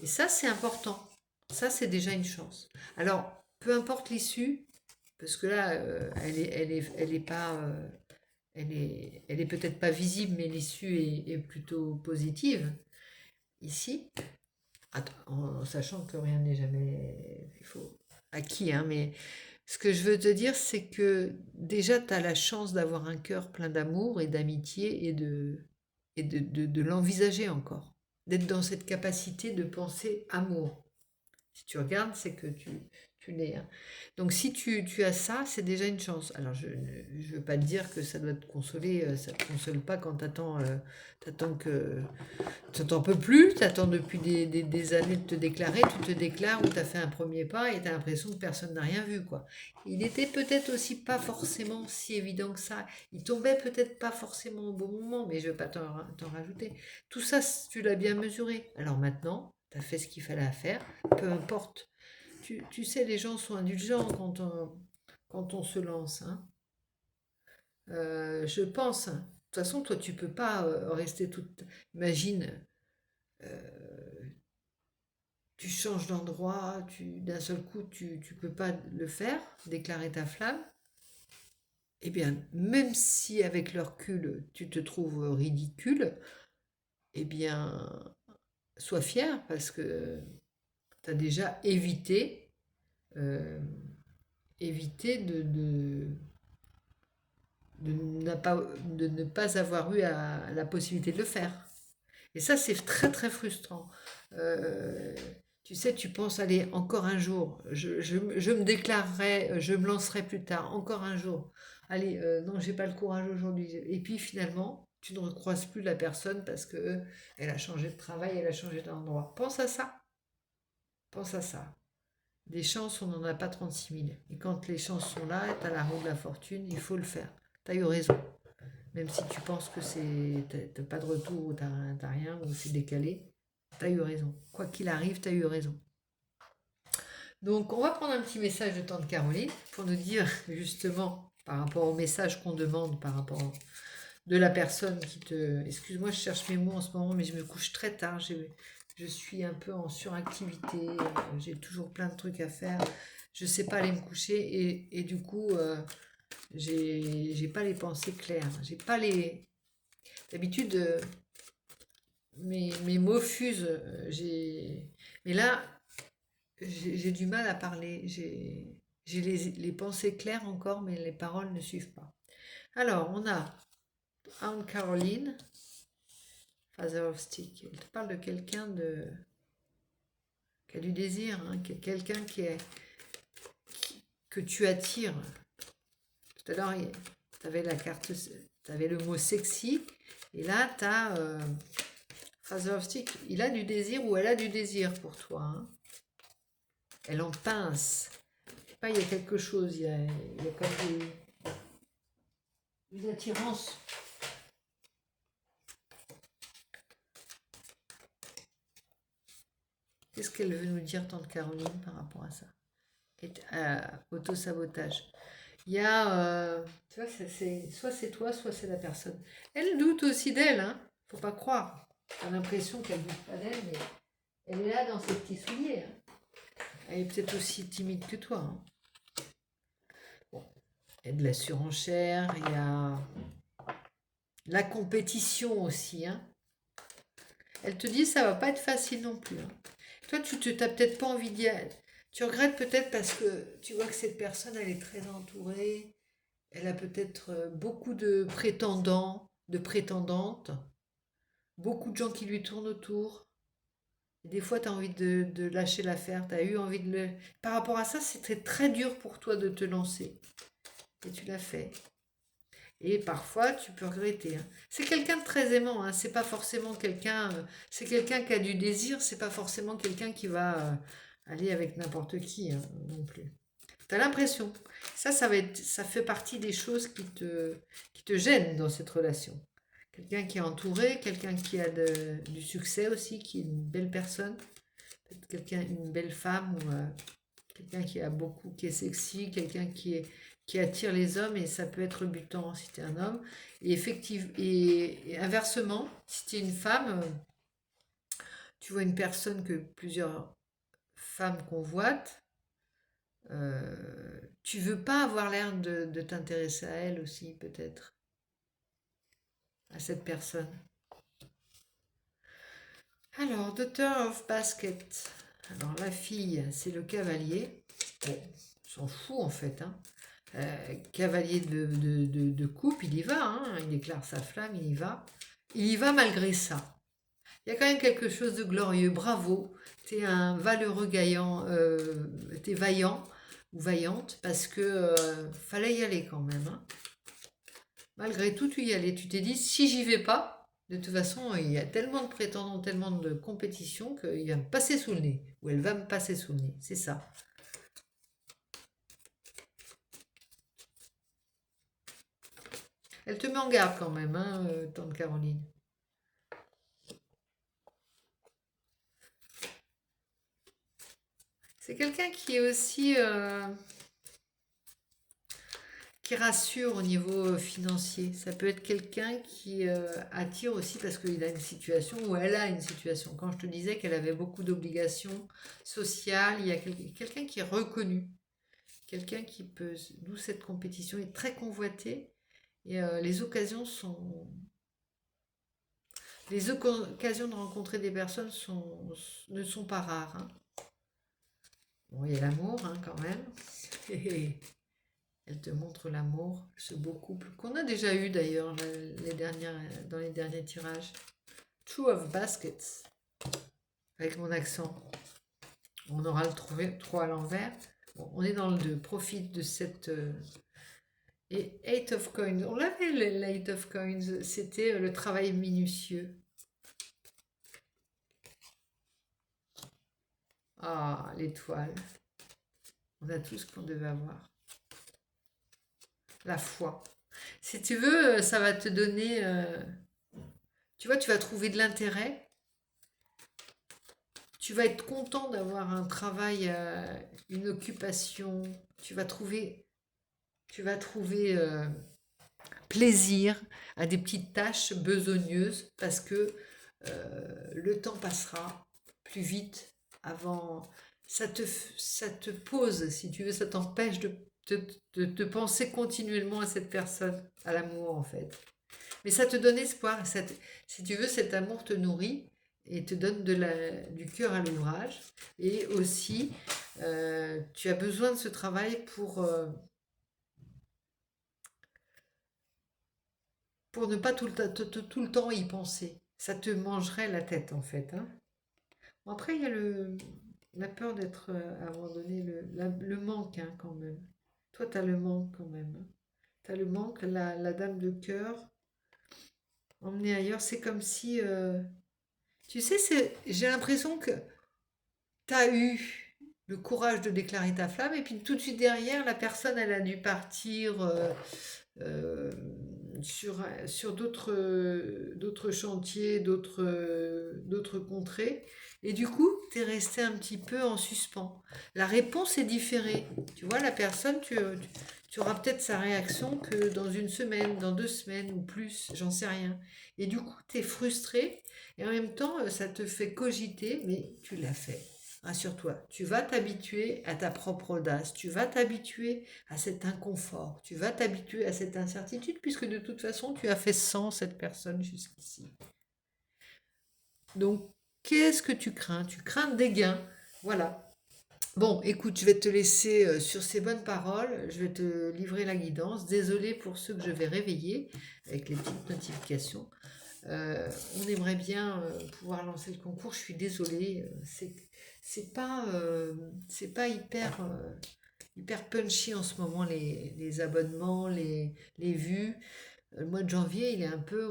Et ça, c'est important. Ça, c'est déjà une chance. Alors, peu importe l'issue, parce que là, elle est pas, elle est peut-être pas visible, mais l'issue est plutôt positive ici. En sachant que rien n'est jamais acquis, hein, mais ce que je veux te dire, c'est que déjà, tu as la chance d'avoir un cœur plein d'amour et d'amitié et de l'envisager encore, d'être dans cette capacité de penser amour. Si tu regardes, c'est que tu l'es, hein. Donc si tu as ça, c'est déjà une chance. Alors je ne veux pas te dire que ça doit te consoler, ça ne te console pas quand tu t'en peux plus, tu attends depuis des années de te déclarer, tu te déclares ou tu as fait un premier pas et tu as l'impression que personne n'a rien vu, quoi. Il était peut-être aussi pas forcément si évident que ça. Il tombait peut-être pas forcément au bon moment, mais je ne veux pas t'en rajouter. Tout ça, tu l'as bien mesuré. Alors maintenant, tu as fait ce qu'il fallait faire, peu importe. Tu sais, les gens sont indulgents quand on se lance, hein. Je pense. De toute façon, toi, tu peux pas rester toute. Imagine, euh, tu changes d'endroit, d'un seul coup, tu peux pas le faire, déclarer ta flamme. Eh bien, même si avec le recul, tu te trouves ridicule, eh bien, sois fier parce que tu as déjà euh, évité de ne pas avoir eu la possibilité de le faire. Et ça, c'est très très frustrant. Euh, Tu sais, tu penses, allez, encore un jour, je me déclarerai, je me lancerai plus tard, encore un jour. Allez, non, j'ai pas le courage aujourd'hui. Et puis finalement, tu ne recroises plus la personne parce que elle a changé de travail, elle a changé d'endroit. Pense à ça. Pense à ça. Des chances, on n'en a pas 36 000. Et quand les chances sont là, tu as la roue de la fortune, il faut le faire. Tu as eu raison. Même si tu penses que t'as pas de retour ou t'as rien ou c'est décalé, t'as eu raison. Quoi qu'il arrive, t'as eu raison. Donc on va prendre un petit message de tante Caroline pour nous dire justement par rapport au message qu'on demande par rapport de la personne qui te... Excuse-moi, je cherche mes mots en ce moment, mais je me couche très tard. Je suis un peu en suractivité. J'ai toujours plein de trucs à faire. Je sais pas aller me coucher et du coup, j'ai pas les pensées claires. J'ai pas les... D'habitude, mes mots fusent. Mais là, j'ai du mal à parler. J'ai les pensées claires encore, mais les paroles ne suivent pas. Alors, on a Anne Caroline, Father of Stick. Elle te parle de quelqu'un qui a du désir, hein, quelqu'un que tu attires. Tout à l'heure, tu avais la carte, tu avais le mot sexy, et là, tu as Father of Stick. Il a du désir ou elle a du désir pour toi, hein. Elle en pince. Je sais pas, il y a quelque chose, il y a comme une attirance. Qu'est-ce qu'elle veut nous dire, tante Caroline, par rapport à ça? Auto-sabotage. Il y a, tu vois, soit c'est toi, soit c'est la personne. Elle doute aussi d'elle, hein. Faut pas croire. T'as l'impression qu'elle doute pas d'elle, mais elle est là dans ses petits souliers, hein. Elle est peut-être aussi timide que toi, hein. Bon, il y a de la surenchère, il y a la compétition aussi, hein. Elle te dit ça va pas être facile non plus, hein. Toi, t'as peut-être pas envie d'y aller. Tu regrettes peut-être parce que tu vois que cette personne, elle est très entourée. Elle a peut-être beaucoup de prétendants, de prétendantes, beaucoup de gens qui lui tournent autour. Et des fois, tu as envie de lâcher l'affaire, tu as eu envie de le... Par rapport à ça, c'était très dur pour toi de te lancer. Et tu l'as fait. Et parfois, tu peux regretter, hein. C'est quelqu'un de très aimant, hein. C'est pas forcément quelqu'un... c'est quelqu'un qui a du désir, c'est pas forcément quelqu'un qui va aller avec n'importe qui, hein, non plus. T'as l'impression. Ça fait partie des choses qui te gênent dans cette relation. Quelqu'un qui est entouré, quelqu'un qui a du succès aussi, qui est une belle personne, peut-être une belle femme Quelqu'un qui est sexy, quelqu'un qui attire les hommes et ça peut être rebutant si tu es un homme. Et effectivement, et inversement, si tu es une femme, tu vois une personne que plusieurs femmes convoitent, tu veux pas avoir l'air de t'intéresser à elle aussi, peut-être, à cette personne. Alors, Daughter of Basket. Alors, la fille, c'est le cavalier. Bon, on s'en fout en fait, hein. Cavalier de coupe, il y va, hein. Il déclare sa flamme, il y va. Il y va malgré ça. Il y a quand même quelque chose de glorieux. Bravo, t'es un valeureux gaillant, t'es vaillant ou vaillante parce que fallait y aller quand même, hein. Malgré tout, tu y allais. Tu t'es dit, si j'y vais pas, de toute façon, il y a tellement de prétendants, tellement de compétition qu'il va me passer sous le nez. Ou elle va me passer sous le nez. C'est ça. Elle te met en garde quand même, hein, tante Caroline. C'est quelqu'un qui est aussi qui rassure au niveau financier. Ça peut être quelqu'un qui attire aussi parce qu'il a une situation ou elle a une situation. Quand je te disais qu'elle avait beaucoup d'obligations sociales, il y a quelqu'un qui est reconnu, quelqu'un qui peut, d'où cette compétition est très convoitée et les occasions de rencontrer des personnes ne sont pas rares, hein. Bon, il y a l'amour, hein, quand même. Et elle te montre l'amour, ce beau couple qu'on a déjà eu d'ailleurs dans les derniers tirages. Two of Baskets, avec mon accent. On aura le 3 à l'envers. Bon, on est dans le 2. Profite de cette... Et Eight of Coins. On l'avait, l'Eight of Coins. C'était le travail minutieux. Ah, l'étoile. On a tout ce qu'on devait avoir. La foi. Si tu veux, ça va te donner... tu vois, tu vas trouver de l'intérêt. Tu vas être content d'avoir un travail, une occupation. Tu vas trouver plaisir à des petites tâches besogneuses parce que le temps passera plus vite avant. Ça te pose, si tu veux, ça t'empêche de penser continuellement à cette personne, à l'amour en fait. Mais ça te donne espoir. Si tu veux, cet amour te nourrit et te donne du cœur à l'ouvrage. Et aussi, tu as besoin de ce travail pour ne pas tout le temps y penser. Ça te mangerait la tête en fait, hein. Bon, après, il y a la peur d'être abandonné, le manque, hein, quand même. Toi, tu as le manque quand même, hein. Tu as le manque, la dame de cœur, emmenée ailleurs. C'est comme si... tu sais, j'ai l'impression que tu as eu le courage de déclarer ta flamme et puis tout de suite derrière, la personne, elle a dû partir euh, sur d'autres chantiers, d'autres contrées. Et du coup, tu es resté un petit peu en suspens. La réponse est différée. Tu vois, la personne, tu auras peut-être sa réaction que dans une semaine, dans 2 semaines ou plus, j'en sais rien. Et du coup, tu es frustré et en même temps, ça te fait cogiter, mais tu l'as fait. Rassure-toi, tu vas t'habituer à ta propre audace, tu vas t'habituer à cet inconfort, tu vas t'habituer à cette incertitude, puisque de toute façon, tu as fait sans cette personne jusqu'ici. Donc, qu'est-ce que tu crains? Tu crains des gains. Voilà. Bon, écoute, je vais te laisser sur ces bonnes paroles, je vais te livrer la guidance. Désolée pour ceux que je vais réveiller avec les petites notifications. On aimerait bien pouvoir lancer le concours. Je suis désolée, c'est pas hyper punchy en ce moment les abonnements, les vues. Le mois de janvier,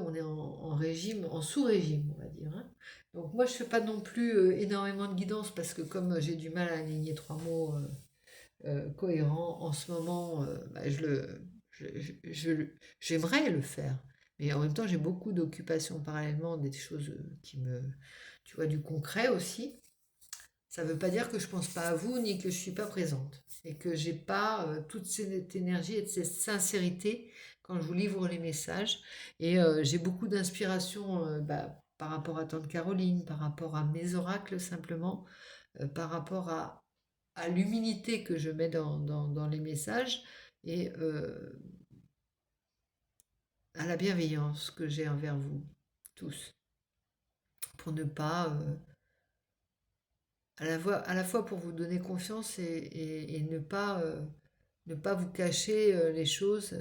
on est en régime, en sous-régime, on va dire, hein. Donc moi, je fais pas non plus énormément de guidance parce que comme j'ai du mal à aligner 3 mots cohérents en ce moment, bah, j'aimerais le faire. Mais en même temps, j'ai beaucoup d'occupations parallèlement, des choses tu vois, du concret aussi. Ça ne veut pas dire que je ne pense pas à vous, ni que je ne suis pas présente. Et que j'ai pas toute cette énergie et cette sincérité quand je vous livre les messages. Et j'ai beaucoup d'inspiration par rapport à Tante Caroline, par rapport à mes oracles simplement, par rapport à l'humilité que je mets dans les messages et à la bienveillance que j'ai envers vous tous. Pour ne pas, à la fois pour vous donner confiance et ne pas vous cacher les choses.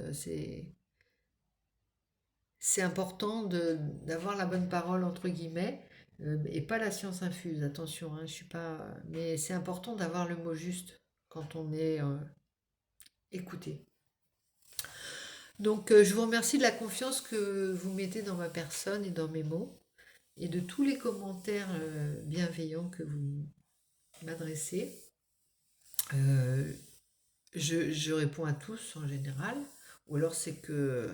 C'est important d'avoir la bonne parole, entre guillemets, et pas la science infuse, attention, hein, je suis pas... Mais c'est important d'avoir le mot juste quand on est écouté. Donc, je vous remercie de la confiance que vous mettez dans ma personne et dans mes mots, et de tous les commentaires bienveillants que vous m'adressez. Euh, je réponds à tous en général, ou alors c'est que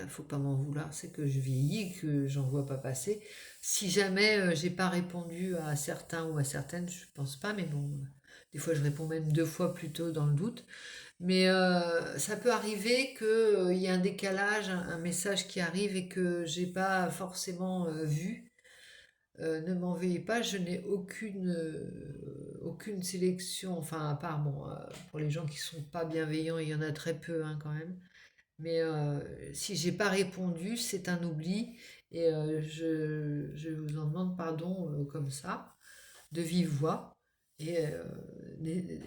faut pas m'en vouloir, c'est que je vieillis, que j'en vois pas passer. Si jamais j'ai pas répondu à certains ou à certaines, je pense pas, mais bon, des fois je réponds même 2 fois plus tôt dans le doute. Mais ça peut arriver qu'il y ait un décalage, un message qui arrive et que j'ai pas forcément vu. Ne m'en veuillez pas, je n'ai aucune sélection, enfin à part bon, pour les gens qui sont pas bienveillants, il y en a très peu hein, quand même. Mais si j'ai pas répondu, c'est un oubli et je vous en demande pardon comme ça, de vive voix, et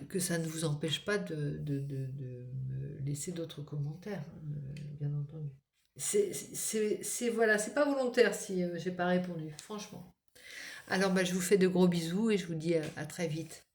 que ça ne vous empêche pas de me laisser d'autres commentaires, hein, bien entendu. Voilà, c'est pas volontaire si j'ai pas répondu, franchement. Alors je vous fais de gros bisous et je vous dis à très vite.